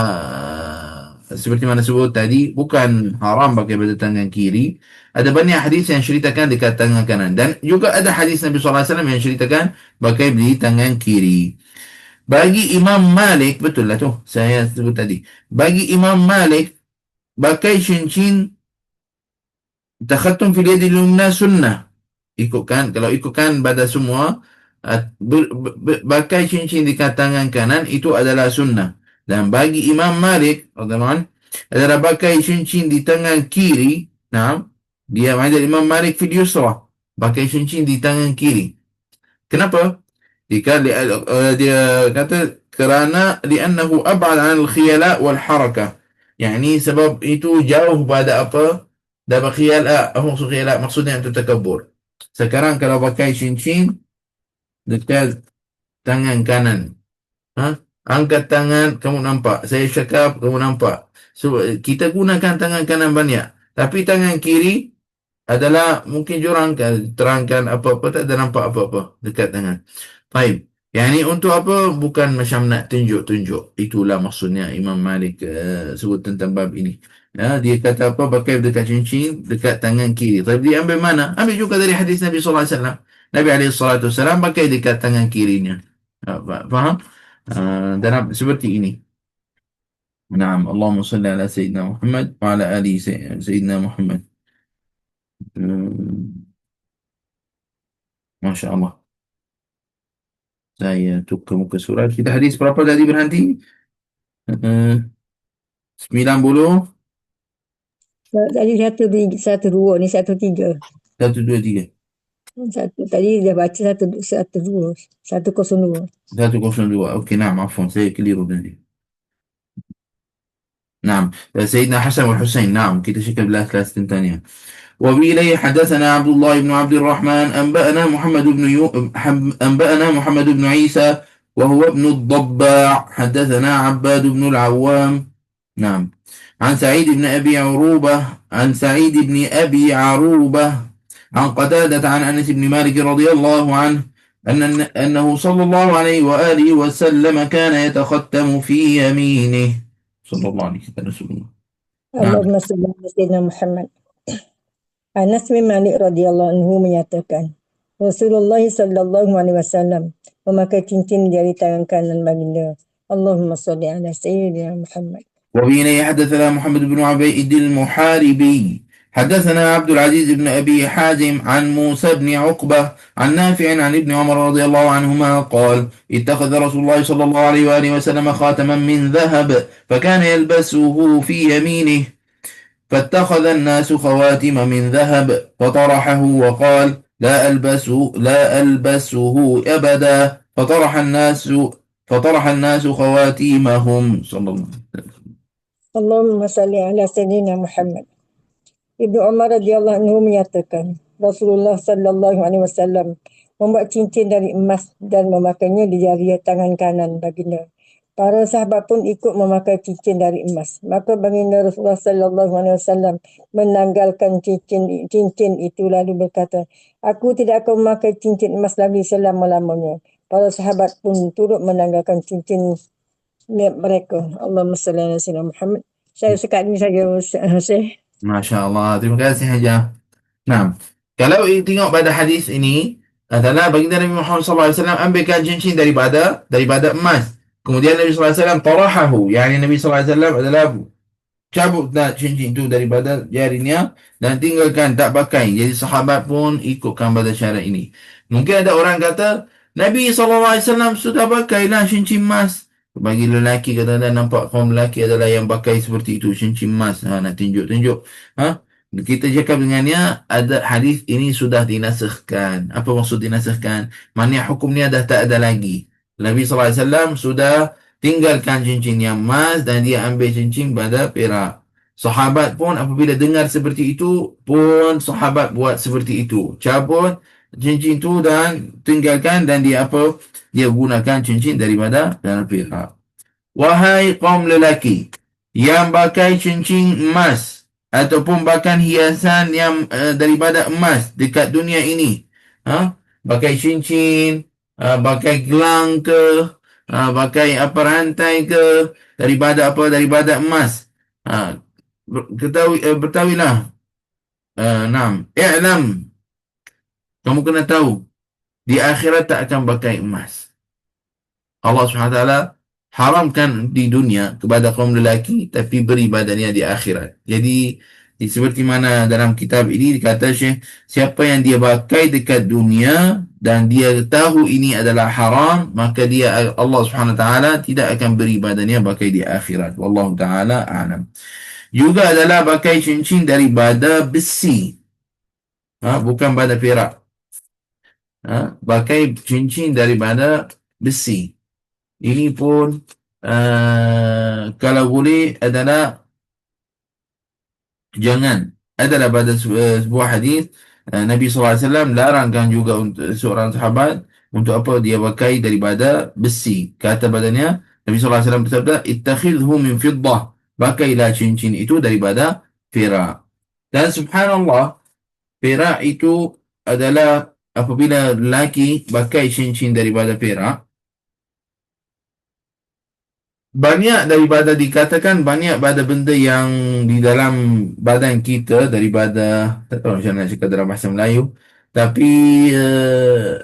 seperti mana sebut tadi, bukan haram pakai pada tangan kiri. Ada banyak hadis yang ceritakan dekat tangan kanan dan juga ada hadis Nabi sallallahu alaihi wasallam yang ceritakan pakai di tangan kiri. Bagi Imam Malik, betul lah tu, saya sebut tadi. Bagi Imam Malik, pakai cincin takhattum fil yadi lumna sunnah. Ikutkan, kalau ikutkan pada semua, pakai cincin di tangan kanan, itu adalah sunnah. Dan bagi Imam Malik, adalah pakai cincin di tangan kiri, nah, dia ada Imam Malik fil yusra, pakai cincin di tangan kiri. Kenapa? Jika dia kata kerana li'annahu ab'ad 'anil khiyala wal harakah. Yani sebab itu jauh pada apa? Dapat khiyala, maksud khiyala maksudnya itu takabur. Sekarang kalau pakai cincin dekat tangan kanan, angkat tangan kamu nampak, saya cakap kamu nampak. So kita gunakan tangan kanan banyak, tapi tangan kiri adalah mungkin jurang terangkan apa-apa, tak ada nampak apa-apa dekat tangan. Baik. Yang ini untuk apa? Bukan macam nak tunjuk-tunjuk. Itulah maksudnya Imam Malik sebut tentang bab ini. Ya, dia kata apa? Pakai dekat cincin, dekat tangan kiri. Tapi dia ambil mana? Ambil juga dari hadis Nabi sallallahu alaihi wasallam. Nabi alaihi salatu wasallam pakai dekat tangan kirinya. Faham? Dan seperti ini. Naam. Allahumma salli ala Sayyidina Muhammad wa ala ali Sayyidina Muhammad. Masya Allah. Saya tukar muka surat. Kita hadis berapa tadi berhenti? 90. Tadi 102, ni 13. 123. Tadi dia baca 102. 102. 102. Okey, nah, afwan, saya keliru tadi. نعم سيدنا حسن والحسين نعم kita cakap belas tentangnya. وبإليه حدثنا عبد الله بن عبد الرحمن أنبأنا محمد بن عيسى وهو ابن الضباع حدثنا عباد بن العوام نعم عن سعيد بن أبي عروبة عن قتادة عن أنس بن مالك رضي الله عنه أنه صلى الله عليه وآله وسلم كان يتختم في يمينه صلى الله عليه وسلم. Allahumma salli ala Sayyidina Muhammad. Anas bin Malik radhiyallahu anhu menyatakan, Rasulullah sallallahu alaihi wasallam memakai cincin di jari tangan kanan baginda. Allahumma salli ala Sayyidina Muhammad. وبه حدثنا محمد بن عبيد المحاربي حدثنا عبد العزيز بن أبي حازم عن موسى بن عقبة عن نافع عن ابن عمر رضي الله عنهما قال اتخذ رسول الله صلى الله عليه وآله وسلم خاتما من ذهب فكان يلبسه في يمينه فاتخذ الناس خواتم من ذهب فطرحه وقال لا ألبسه أبدا فطرح الناس خواتيمهم صلى الله عليه وسلم. Allahumma salli ala Sayyidina Muhammad. Ibnu Umar radhiyallahu anhu menyatakan, Rasulullah sallallahu alaihi wasallam membuat cincin dari emas dan memakainya di jari tangan kanan baginda. Para sahabat pun ikut memakai cincin dari emas. Maka baginda Rasulullah sallallahu alaihi wasallam menanggalkan cincin itu lalu berkata, aku tidak akan memakai cincin emas lagi selama-lamanya. Para sahabat pun turut menanggalkan cincin mereka. Allahumma salli ala Sayyidina Muhammad. Saya sekat ini saja, Syekh. Masya Allah. Terima kasih Haja. Nah, kalau tengok pada hadis ini adalah baginda Nabi Muhammad SAW ambilkan cincin daripada emas. Kemudian Nabi SAW tarahahu. Yani Nabi SAW adalah cabutlah cincin itu daripada jarinya dan tinggalkan, tak pakai. Jadi sahabat pun ikutkan pada syarat ini. Mungkin ada orang kata, Nabi SAW sudah pakailah cincin emas. Bagi lelaki, kadang-kadang nampak kaum lelaki adalah yang pakai seperti itu, cincin emas. Nak tunjuk-tunjuk. Kita cakap dengannya, ada hadis ini sudah dinasahkan. Apa maksud dinasahkan? Maknanya hukumnya dah tak ada lagi. Nabi SAW sudah tinggalkan cincin yang emas dan dia ambil cincin pada perak. Sahabat pun apabila dengar seperti itu pun sahabat buat seperti itu. Cabut cincin itu dan tinggalkan, dan dia apa? Dia gunakan cincin daripada perak. Wahai kaum lelaki yang pakai cincin emas ataupun bahkan hiasan yang daripada emas dekat dunia ini, pakai cincin, pakai gelang ke, pakai apa, rantai ke, daripada emas. Bertahuilah, i'lam, kamu kena tahu di akhirat tak akan pakai emas. Allah SWT haramkan di dunia kepada kaum lelaki, tapi beri badannya di akhirat. Jadi seperti mana dalam kitab ini dikata Syekh, siapa yang dia pakai dekat dunia dan dia tahu ini adalah haram, maka dia, Allah SWT tidak akan beri badannya pakai di akhirat. Wallahu ta'ala a'lam. Juga adalah pakai cincin daripada besi, bukan pada perak. Pakai cincin daripada besi. Ini pun kalau boleh adalah jangan. Adalah pada sebuah hadis Nabi SAW larangkan juga untuk seorang sahabat untuk apa dia pakai daripada besi. Kata badannya, Nabi SAW bersabda, ittakhidhu min fiddah, pakailah cincin itu daripada perak. Dan subhanallah, perak itu adalah apabila lelaki pakai cincin daripada perak, banyak daripada dikatakan banyak pada benda yang di dalam badan kita, daripada, tak tahu macam mana nak cakap dalam bahasa Melayu, tapi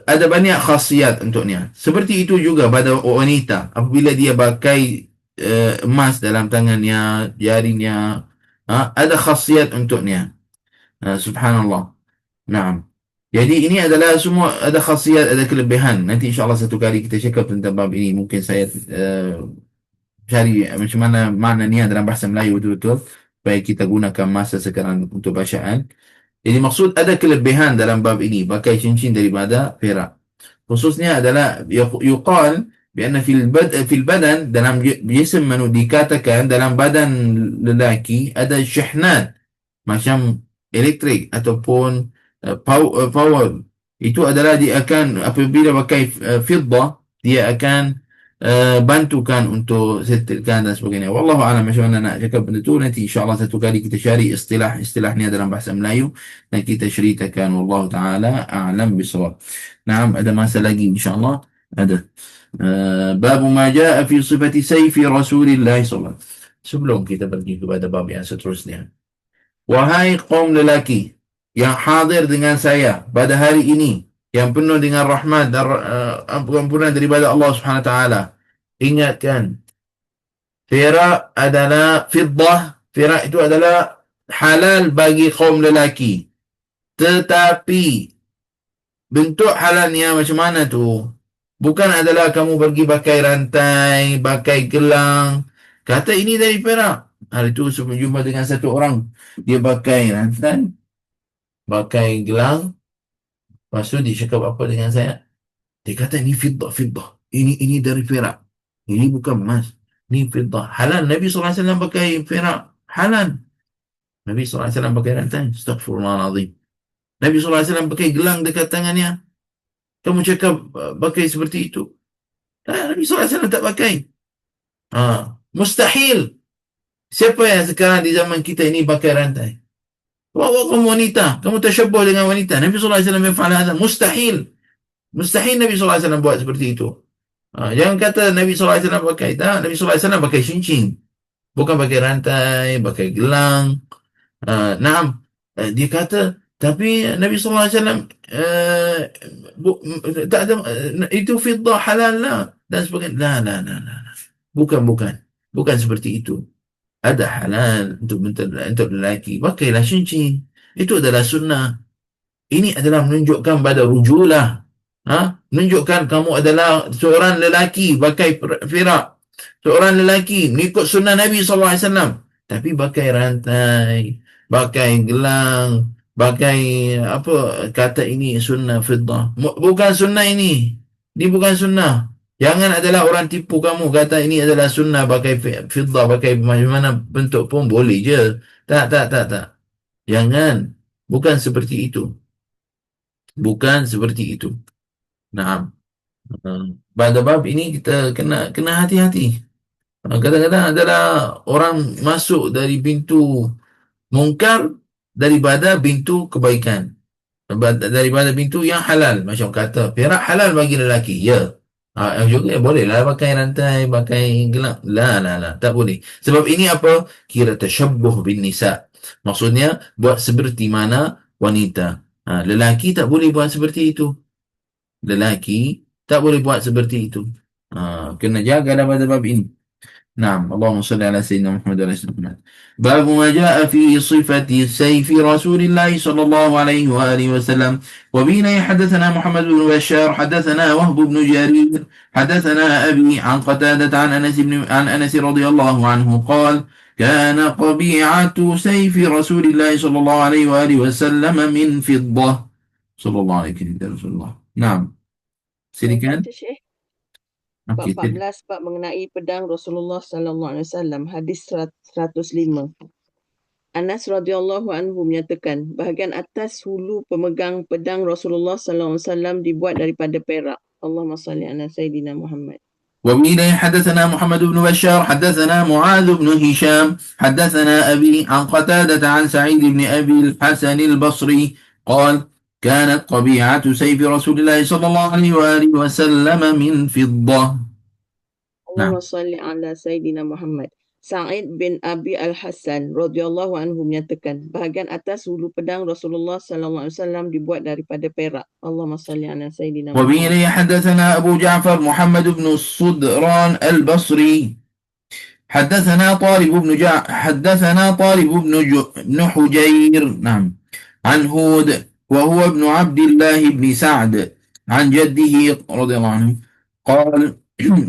ada banyak khasiat untuknya. Seperti itu juga pada wanita, apabila dia pakai emas dalam tangannya, jarinya, ada khasiat untuknya. Subhanallah. Naam. Jadi ini adalah semua ada khasiat, ada kelebihan. Nanti insyaAllah satu kali kita cakap tentang bab ini. Mungkin saya cari macam mana maknanya dalam bahasa Melayu betul-betul, supaya kita gunakan masa sekarang untuk bacaan. Jadi maksud ada kelebihan dalam bab ini, pakai cincin daripada perak. Khususnya adalah yuqal bianna fil badan, dalam jisim manusia, dikatakan dalam badan lelaki ada syihnat macam elektrik ataupun power. Itu adalah dia akan apabila pakai fiddah, dia akan bantukan untuk settlekan dan sebagainya. Wallahu a'lam macam mana nak cakap benda tu. Nanti insyaAllah satu kali kita cari istilah-istilahnya dalam bahasa Melayu dan kita ceritakan. Wallahu ta'ala a'lam bisawab. Naam, ada masa lagi insyaAllah. Ada. Bab ma ja'a fi sifati sayfi Rasulillah SAW. Sebelum kita pergi kepada bab yang seterusnya, wahai kaum lelaki yang hadir dengan saya pada hari ini, yang penuh dengan rahmat dan ampunan daripada Allah Subhanahu Wa Taala, ingatkan, perak adalah fiddah. Perak itu adalah halal bagi kaum lelaki, tetapi bentuk halalnya macam mana tu? Bukan adalah kamu pergi pakai rantai, pakai gelang, kata ini dari perak. Hari itu saya berjumpa dengan satu orang, dia pakai rantai, pakai gelang. Lepas tu dia cakap apa dengan saya? Dia kata ini fiddah. Ini dari perak. Ini bukan emas. Ini fiddah. Halal. Nabi SAW pakai perak. Halal. Nabi SAW pakai rantai. Astaghfirullahaladzim. Nabi SAW pakai gelang dekat tangannya. Kamu cakap pakai seperti itu. Nabi SAW tak pakai. Mustahil. Siapa yang sekarang di zaman kita ini pakai rantai? Kamu wanita, kamu tersyabuh dengan wanita. Nabi SAW mefa'al. Mustahil. Mustahil Nabi SAW buat seperti itu. Jangan kata Nabi SAW pakai. Tak, Nabi SAW pakai cincin. Bukan pakai rantai, pakai gelang. Naam. Dia kata, tapi Nabi SAW tak ada, itu fiddah halal lah. Dan sebagainya. La. Bukan. Bukan seperti itu. Ada halal untuk lelaki, pakailah cincin. Itu adalah sunnah. Ini adalah menunjukkan pada rujulah. Menunjukkan kamu adalah seorang lelaki pakai firak. Seorang lelaki mengikut sunnah Nabi SAW. Tapi pakai rantai, pakai gelang, pakai apa kata ini sunnah fiddah. Bukan sunnah ini. Ini bukan sunnah. Jangan adalah orang tipu kamu kata ini adalah sunnah pakai fiddah, pakai macam mana bentuk pun boleh je. Tak, tak, tak, tak. Jangan. Bukan seperti itu. Bukan seperti itu. Nah, pada bab ini kita kena hati-hati. Kadang-kadang adalah orang masuk dari pintu mungkar daripada pintu kebaikan. Daripada pintu yang halal. Macam kata, perak halal bagi lelaki. Ya. Yang juga boleh lah pakai rantai, pakai gelang. La. Tak boleh. Sebab ini apa? Kira tashabbuh bin nisa. Maksudnya, buat seperti mana wanita. Lelaki tak boleh buat seperti itu. Lelaki tak boleh buat seperti itu. Kena jaga pada bab ini. نعم اللهم صل على سيدنا محمد وعلى سيدنا محمد باب ما جاء في صفة سيف رسول الله صلى الله عليه وآله وسلم وبين حدثنا محمد بن بشار حدثنا وهب بن جرير حدثنا أبي عن قتادة عن أنس رضي الله عنه قال كان قبيعة سيف رسول الله صلى الله عليه وآله وسلم من فضة صلى الله عليه وسلم نعم silakan. Baca Syekh. Bab Okey, 14, bab mengenai pedang Rasulullah sallallahu alaihi wasallam, hadis 105. Anas radhiyallahu anhu menyatakan, bahagian atas hulu pemegang pedang Rasulullah sallallahu alaihi wasallam dibuat daripada perak. Allahumma salli ala Sayyidina Muhammad. وبه حدثنا محمد بن بشار حدثنا معاذ بن هشام حدثنا أبي عن قتادة عن سعيد بن أبي الحسن البصري قال كانت قبيعة سيف رسول الله صلى الله عليه وآله وسلم من فضة. Allahumma salli ala Sayyidina Muhammad. Sa'id bin Abi Al-Hasan radhiyallahu anhu menyatakan, bahagian atas hulu pedang Rasulullah sallallahu alaihi wasallam dibuat daripada perak. Allahumma salli ala Sayyidina Muhammad. وبه حدثنا أبو جعفر محمد بن الصدران البصري حدثنا طالب بن حجير نعم عن هود وهو ابن عبد الله بن سعد عن جده رضي الله عنه قال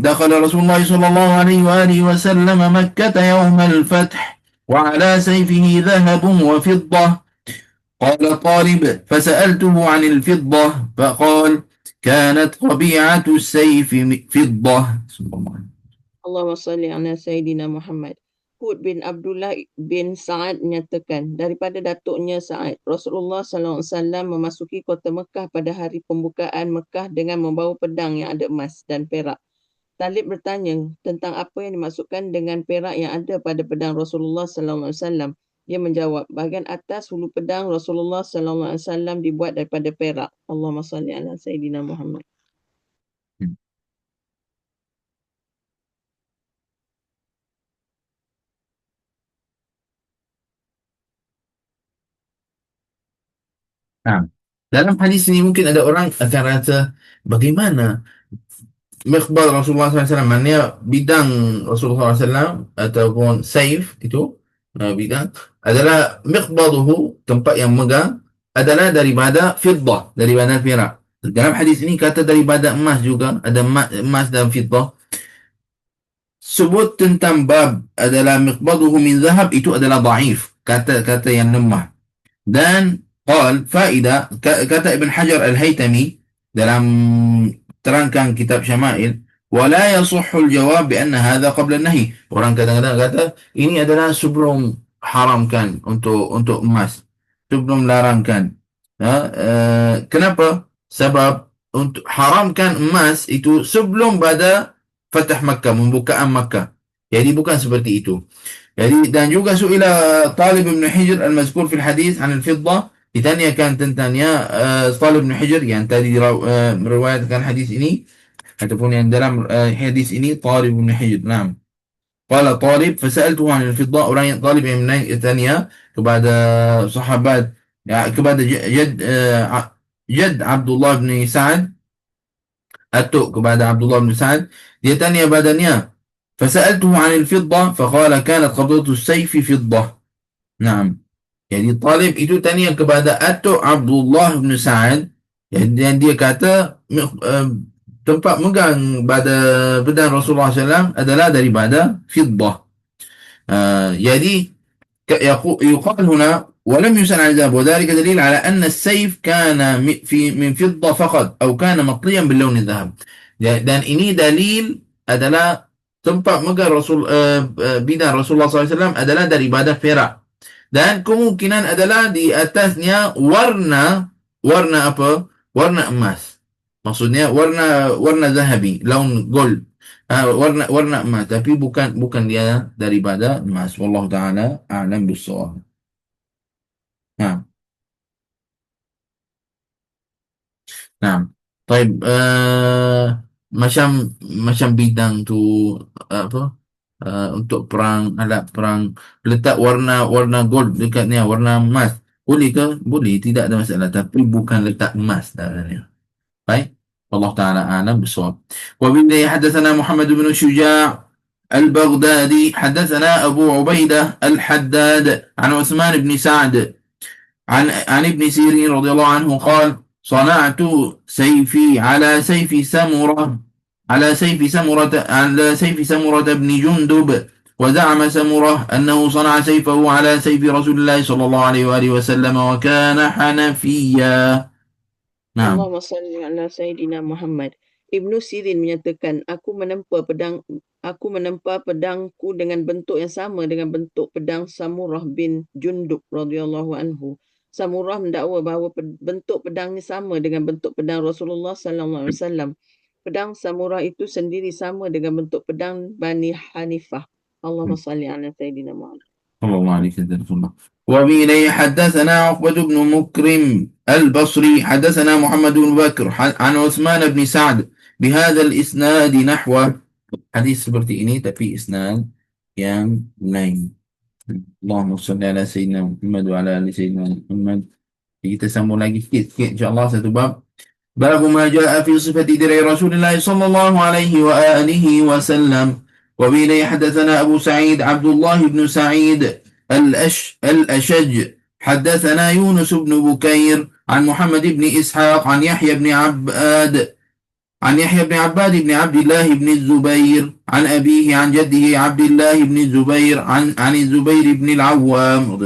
دخل رسول الله صلى الله عليه وآله وسلم مكة يوم الفتح وعلى سيفه ذهب وفضة قال طالب فسألته عن الفضة فقال كانت قبيعة السيف فضة. Allahumma salli ala Sayyidina Muhammad. Hud bin Abdullah bin Sa'ad menyatakan, daripada datuknya Sa'ad, Rasulullah sallallahu alaihi wasallam memasuki kota Mekah pada hari pembukaan Mekah dengan membawa pedang yang ada emas dan perak. Talib bertanya tentang apa yang dimaksudkan dengan perak yang ada pada pedang Rasulullah sallallahu alaihi wasallam. Dia menjawab, bahagian atas hulu pedang Rasulullah sallallahu alaihi wasallam dibuat daripada perak. Allahumma salli ala Sayyidina Muhammad. Dalam hadis ini mungkin ada orang akan rasa bagaimana miqbal Rasulullah SAW, maknanya bidang Rasulullah SAW ataupun saif itu bidang adalah miqbaluhu, tempat yang megang adalah daripada fiddah, daripada perak. Dalam hadis ini kata daripada emas juga, ada emas dan fiddah. Sebut tentang bab adalah miqbaluhu min zahab, itu adalah dhaif, kata yang lemah. Dan qal faedah, kata Ibn Hajar Al-Haytami dalam terangkan kitab Syama'il, wala yasuhul jawab bianna hadha qabla nahi. Orang kadang-kadang kata ini adalah sebelum haramkan untuk emas, sebelum larangkan. Kenapa? Sebab untuk haramkan emas itu sebelum pada Fatah Makkah, pembukaan Makkah. Jadi bukan seperti itu. Jadi dan juga suila Talib bin Hijr al-mazkur fil hadis an al-fiddah, ditanyakan tentangnya Talib bin Hijr yang tadi meriwayatkan hadis ini ataupun yang dalam hadis ini Talib bin Hijr. Naam. Qala Talib fasaltuhu an al-fiddah, orang yang Talib yang tanya kepada sahabat, kepada Jad Abdullah bin Sa'ad, atuk kepada Abdullah bin Sa'ad, dia tanya badannya فسألته عن الفضة فقال كانت قبضة السيف فضة. نعم. Jadi Talib itu tanya kepada Atuk Abdullah bin Sa'ad, dan dia kata tempat megang pada pedang Rasulullah SAW adalah daripada fiddah. jadi يقال هنا ولم يسأل عن ذلك، وذلك دليل على أن السيف كان من فضة فقط أو كان مطليا باللون الذهب. Dan ini dalil adalah tempat megang bidang Rasulullah SAW adalah daripada perak, dan kemungkinan adalah di atasnya warna apa? Warna emas. Maksudnya warna zahabi, laun gold. warna emas, tapi bukan dia daripada emas. Wallahu taala a'lam bissawab. Nah. Nah. Baik, macam bidang tu apa? Untuk perang, alat perang, letak warna gold dekatnya, warna emas. Boleh ke? Boleh, tidak ada masalah, tapi bukan letak emas dalamnya. Baik. والله تعالى أعلم بالصواب. وبه حدثنا محمد بن شجاع البغدادي حدثنا أبو عبيدة الحداد عن عثمان بن سعد عن ابن سيرين رضي الله عنه قال صنعت سيفي على سيف سمرة بن جندب، وزعم سمرة أنه صنع سيفه على سيف رسول الله صلى الله عليه وآله وسلم وكان حنفيا. Nah. Allahumma salli ala Sayyidina Muhammad. Ibnu Sirin menyatakan, aku menempa pedangku dengan bentuk yang sama dengan bentuk pedang Samurah bin Jundub radhiyallahu anhu. Samurah mendakwa bahawa bentuk pedangnya sama dengan bentuk pedang Rasulullah sallallahu alaihi wasallam. Pedang Samurah itu sendiri sama dengan bentuk pedang Bani Hanifah. Allahumma salli ala Sayyidina Muhammad. الله عليك الله. وبه حدثنا عقبة بن مكرم البصري حدثنا محمد بن بكر عن عثمان بن سعد بهذا الإسناد نحو حديث seperti ini tapi isnad yang lain. اللهم صل على سيدنا محمد وعلى آل سيدنا محمد. Kita sambung lagi sikit insya-Allah satu bab. باب ما جاء في صفة درع رسول الله صلى الله عليه وآله وسلم. وبه حدثنا أبو سعيد عبد الله بن سعيد الأشج حدثنا يونس بن بكير عن محمد بن إسحاق عن يحيى بن عباد بن عبد الله بن الزبير عن أبيه عن جده عبد الله بن الزبير عن الزبير بن العوام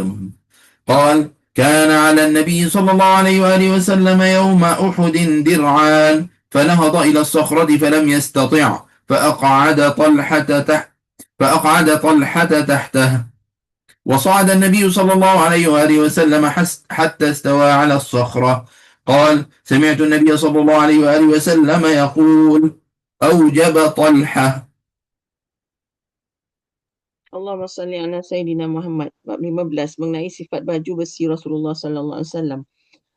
قال كان على النبي صلى الله عليه وآله وسلم يوم أحد درعان فنهض إلى الصخرة فلم يستطع فأقعد طلحة تحته، وصعد النبي صلى الله عليه وآله وسلم حتى استوى على الصخرة. قال سمعت النبي صلى الله عليه وآله وسلم يقول أوجب طلحة. Allahumma salli ala Sayyidina Muhammad. Bab 15 mengenai sifat baju besi Rasulullah sallallahu alaihi wasallam.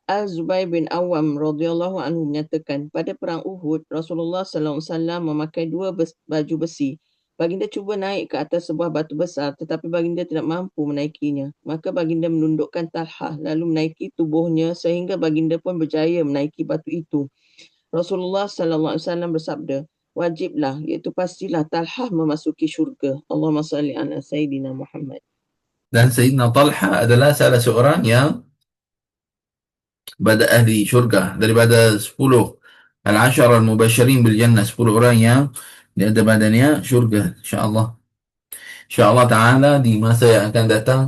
Al-Zubair bin Awam radhiyallahu anhu menyatakan, pada perang Uhud, Rasulullah sallallahu alaihi wasallam memakai dua baju besi. Baginda cuba naik ke atas sebuah batu besar, tetapi baginda tidak mampu menaikinya. Maka baginda menundukkan Talhah lalu menaiki tubuhnya sehingga baginda pun berjaya menaiki batu itu. Rasulullah sallallahu alaihi wasallam bersabda, wajiblah, iaitu pastilah Talhah memasuki syurga. Allahumma salli ala Sayyidina Muhammad. Dan Sayyidina Talha adalah salah seorang yang pada ahli syurga daripada 10 al-ashara al-mubashirin bil jannah, 10 orang yang di ada badannya syurga insya-Allah. InsyaAllah ta'ala di masa yang akan datang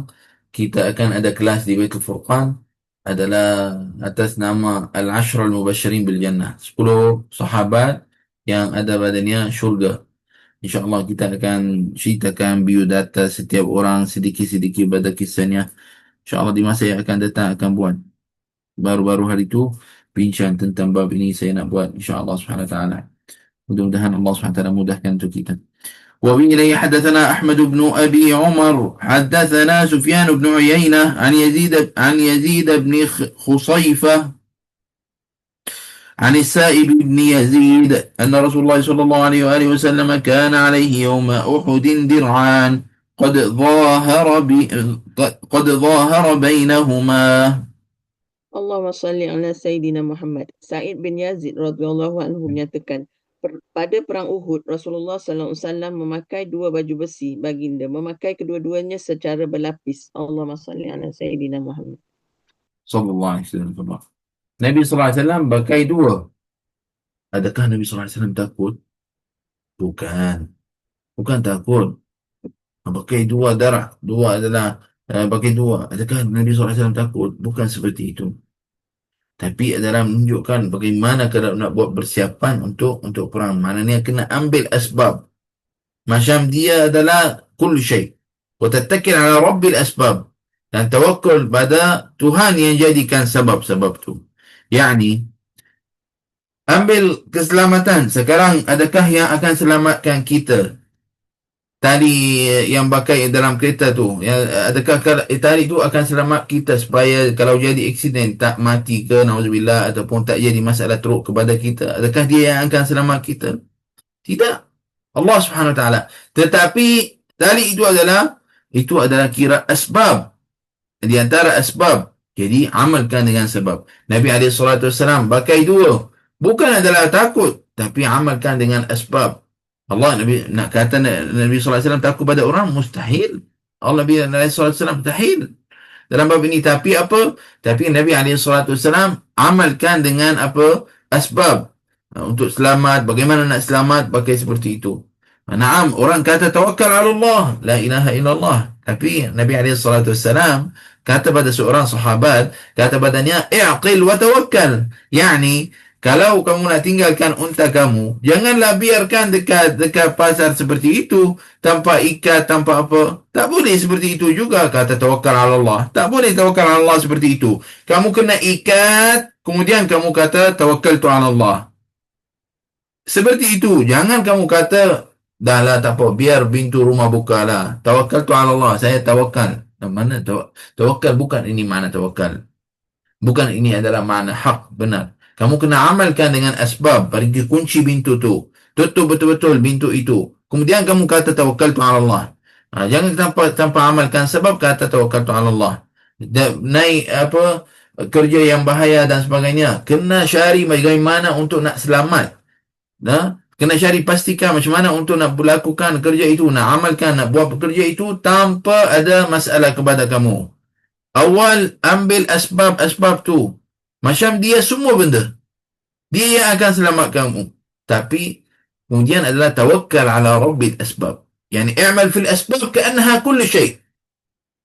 kita akan ada kelas di Baitul Furqan adalah atas nama al-ashara al-mubashirin bil jannah, 10 sahabat yang ada badannya syurga. InsyaAllah kita akan ceritakan biodata setiap orang sedikit-sedikit pada kisahnya. InsyaAllah di masa yang akan datang akan buat. Baru-baru hari itu bincang tentang bab ini saya nak buat insya-Allah Subhanahu wa taala. Mudah-mudahan Allah Subhanahu wa taala mudahkan untuk kita. Wa bi ilayhi hadatsana Ahmad bin Abi Umar hadatsana Sufyan bin Uyainah an Yazid bin Khusaifah عن السائب بن يزيد أن رسول الله صلى الله عليه وآله وسلم كان عليه يوم أحد درعان قد ظاهر بينهما. Allahumma salli ala Sayyidina Muhammad. Sa'id bin Yazid radhiyallahu anhu menyatakan, pada perang Uhud, Rasulullah SAW memakai 2 baju besi baginda, memakai kedua-duanya secara berlapis. Allahumma salli ala Sayyidina Muhammad. Sallallahu alaihi wasallam. Nabi sallallahu alaihi wasallam pakai dua. Adakah Nabi sallallahu alaihi wasallam takut? Bukan. Bukan takut. Pakai dua darah. Dua adalah pakai dua. Adakah Nabi sallallahu alaihi wasallam takut? Bukan seperti itu. Tapi adalah menunjukkan bagaimana kalau nak buat persiapan untuk perang. Maknanya kena ambil asbab. Macam dia adalah kullu syai. Wa tattakil ala rabbil asbab. Dan tawakul pada Tuhan yang jadikan sebab-sebab tu. Yani, ambil keselamatan. Sekarang adakah yang akan selamatkan kita? Tali yang pakai dalam kereta tu, adakah tali tu akan selamat kita supaya kalau jadi aksiden tak mati ke, nauzubillah, ataupun tak jadi masalah teruk kepada kita? Adakah dia yang akan selamat kita? Tidak. Allah Subhanahu Wa Taala. Tetapi tali itu adalah kira asbab, di antara asbab. Jadi amalkan dengan sebab. Nabi SAW pakai dua. Bukan adalah takut, tapi amalkan dengan asbab. Allah Nabi nak kata Nabi SAW takut pada orang, mustahil. Allah Nabi SAW mustahil dalam bab ini. Tapi apa? Tapi Nabi SAW amalkan dengan apa? Asbab. Untuk selamat. Bagaimana nak selamat? Pakai seperti itu. Naam, orang kata tawakal ala Allah, la ilaha illallah. Tapi Nabi SAW kata pada seorang sahabat, kata padanya, i'qil wa tawakkal. Yani, kalau kamu nak tinggalkan unta kamu, janganlah biarkan dekat pasar seperti itu, tanpa ikat, tanpa apa. Tak boleh seperti itu juga, kata tawakal ala Allah. Tak boleh tawakal ala Allah seperti itu. Kamu kena ikat, kemudian kamu kata tawakal tu ala Allah. Seperti itu. Jangan kamu kata, dah lah tak apa, biar pintu rumah buka lah. Tawakal tu ala Allah. Saya tawakal. Mana tawakal? Bukan ini mana tawakal. Bukan ini adalah makna hak, benar. Kamu kena amalkan dengan asbab. Pergi kunci pintu tu. Tutup betul-betul pintu itu. Kemudian kamu kata tawakal tu ala Allah. Jangan tanpa amalkan sebab kata tawakal tu ala Allah. Naik apa, kerja yang bahaya dan sebagainya. Kena syari bagaimana untuk nak selamat. Kena cari pastikan macam mana untuk nak melakukan kerja itu, nak amalkan, nak buat kerja itu tanpa ada masalah kepada kamu. Awal ambil asbab-asbab tu. Macam dia semua benda. Dia yang akan selamat kamu. Tapi kemudian adalah tawakkal ala rabbil asbab. Yani i'mal fil asbab ka'annaha kullu syai'.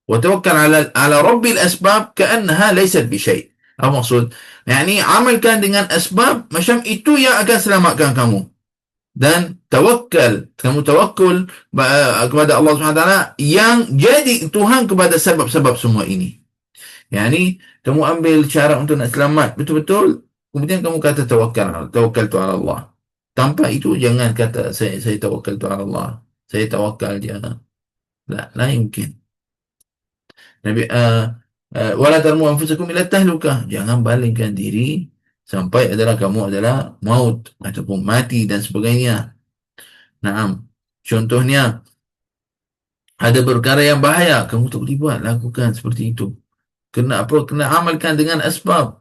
Wa tawakkal ala rabbil asbab ka'annaha laysat bi syai'. Apa maksud? Yani amalkan dengan asbab macam itu yang akan selamatkan kamu. Dan tawakkal, kamu tawakul kepada Allah SWT yang jadi Tuhan kepada sebab-sebab semua ini. Yani kamu ambil cara untuk nak selamat betul-betul, kemudian kamu kata tawakal tu ala Allah. Tanpa itu jangan kata saya tawakal tu ala Allah. Saya tawakal je. La yumkin. Nabi wala tarmu anfusakum ila tahlukah. Jangan balingkan diri sampai kamu adalah maut ataupun mati dan sebagainya. Naam. Contohnya ada perkara yang bahaya, kamu tak boleh buat, lakukan seperti itu. Kena amalkan dengan asbab.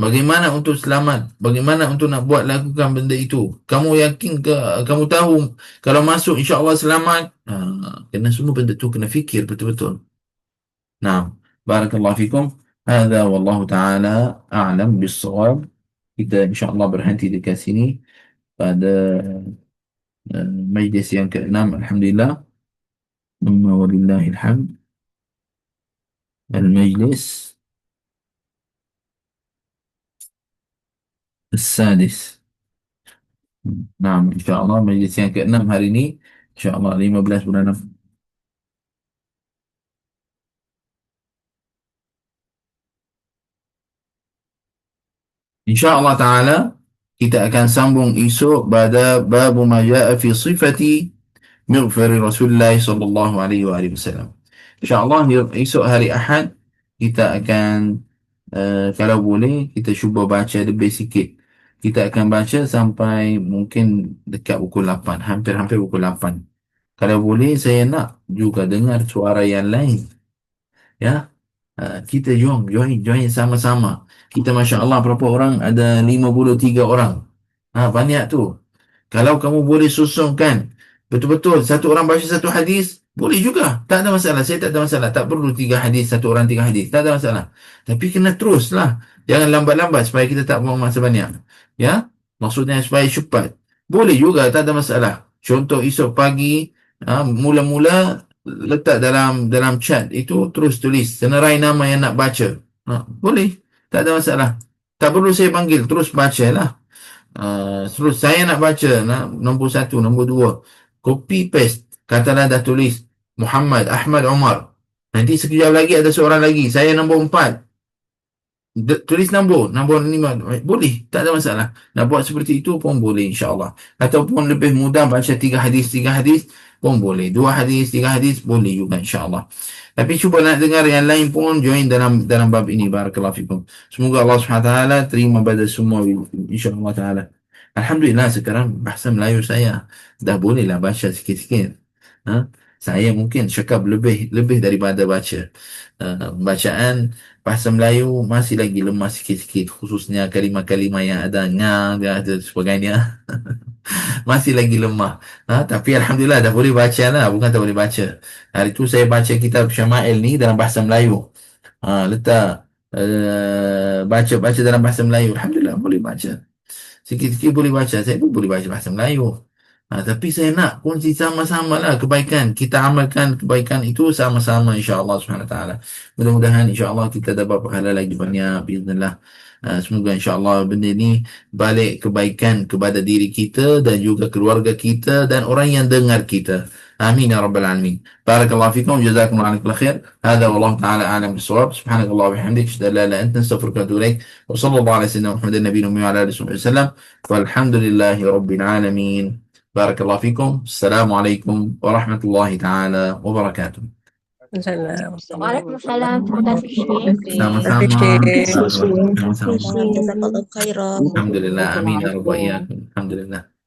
Bagaimana untuk selamat? Bagaimana untuk nak buat, lakukan benda itu? Kamu yakin ke? Kamu tahu kalau masuk insya-Allah selamat? Kena semua benda tu kena fikir betul-betul. Nah, barakallahu fikum. Hadza wallahu taala a'lam bis-shawab. Kita insya-Allah berhenti dekat sini pada majlis yang ke-6, alhamdulillah. Amma walillahil hamd. Al-majlis السادس. Nah, insyaAllah majlis yang ke-6 hari ini, insyaAllah 15 bulan 6. InsyaAllah ta'ala kita akan sambung esok pada babu ma ja'a fi sifati mighfari Rasulullah sallallahu alaihi wasallam. InsyaAllah esok hari Ahad kita akan kalau boleh kita cuba baca lebih sikit. Kita akan baca sampai mungkin dekat pukul 8, hampir-hampir pukul 8. Kalau boleh saya nak juga dengar suara yang lain. Ya. Kita join sama-sama. Kita Masya Allah berapa orang? Ada 53 orang. Banyak tu. Kalau kamu boleh susunkan betul-betul satu orang baca satu hadis, boleh juga. Tak ada masalah. Saya tak ada masalah. Tak perlu 3 hadis, satu orang 3 hadis. Tak ada masalah. Tapi kena teruslah. Jangan lambat-lambat supaya kita tak buang masa banyak. Ya? Maksudnya supaya cepat. Boleh juga, tak ada masalah. Contoh esok pagi, mula-mula letak dalam chat itu terus tulis senarai nama yang nak baca. Boleh. Tak ada masalah. Tak perlu saya panggil, terus bacalah. Terus saya nak baca nombor 1, nombor 2. Copy paste. Katalah dah tulis Muhammad, Ahmad, Omar. Nanti sekejap lagi ada seorang lagi. Saya nombor 4. Tulis nombor 5. Boleh, tak ada masalah. Nak buat seperti itu pun boleh, insyaAllah. Ataupun lebih mudah baca 3 hadis pun boleh. 2 hadis, 3 hadis boleh juga, insyaAllah. Tapi cuba nak dengar yang lain pun join dalam bab ini. Barakallahu fikum. Semoga Allah SWT terima pada semua, insyaAllah ta'ala. Alhamdulillah sekarang bahasa Melayu saya dah bolehlah baca sikit-sikit. Saya mungkin cakap lebih daripada baca. Bacaan bahasa Melayu masih lagi lemah sikit-sikit, khususnya kalimah-kalimah yang ada nga dan sebagainya. Masih lagi lemah. Tapi Alhamdulillah dah boleh baca lah, bukan tak boleh baca. Hari tu saya baca kitab Syama'il ni dalam bahasa Melayu. Letak baca-baca dalam bahasa Melayu. Alhamdulillah boleh baca. Sikit-sikit boleh baca. Saya pun boleh baca bahasa Melayu. Tapi saya nak kongsi sama-sama lah kebaikan. Kita amalkan kebaikan itu sama-sama, insyaAllah subhanahu wa ta'ala. Mudah-mudahan insyaAllah kita dapat pahala lagi banyak. Bismillah. Semoga insyaAllah benda ni balik kebaikan kepada diri kita dan juga keluarga kita dan orang yang dengar kita. Amin ya rabbal alamin. Barakallahu fikum. Jazakumullah khair. Hadha wallahu ta'ala a'lam bisawab. Subhanakallah wa bihamdik. Asyhadu an la ilaha illa anta astaghfiruka wa atubu ilaik. Wa sallallahu ala sayyidina Muhammadin nabiyyin ummi wa ala alihi wa sallam. Walhamdulillahi rabbil alamin. بارك الله فيكم. السلام عليكم ورحمة الله تعالى وبركاته. Waalaikumsalam. Terima kasih, Syekh. Sama-sama. Terima kasih. Sama-sama. Jazakallah khairan. Alhamdulillah. Amin ya rabbal alamin. Alhamdulillah.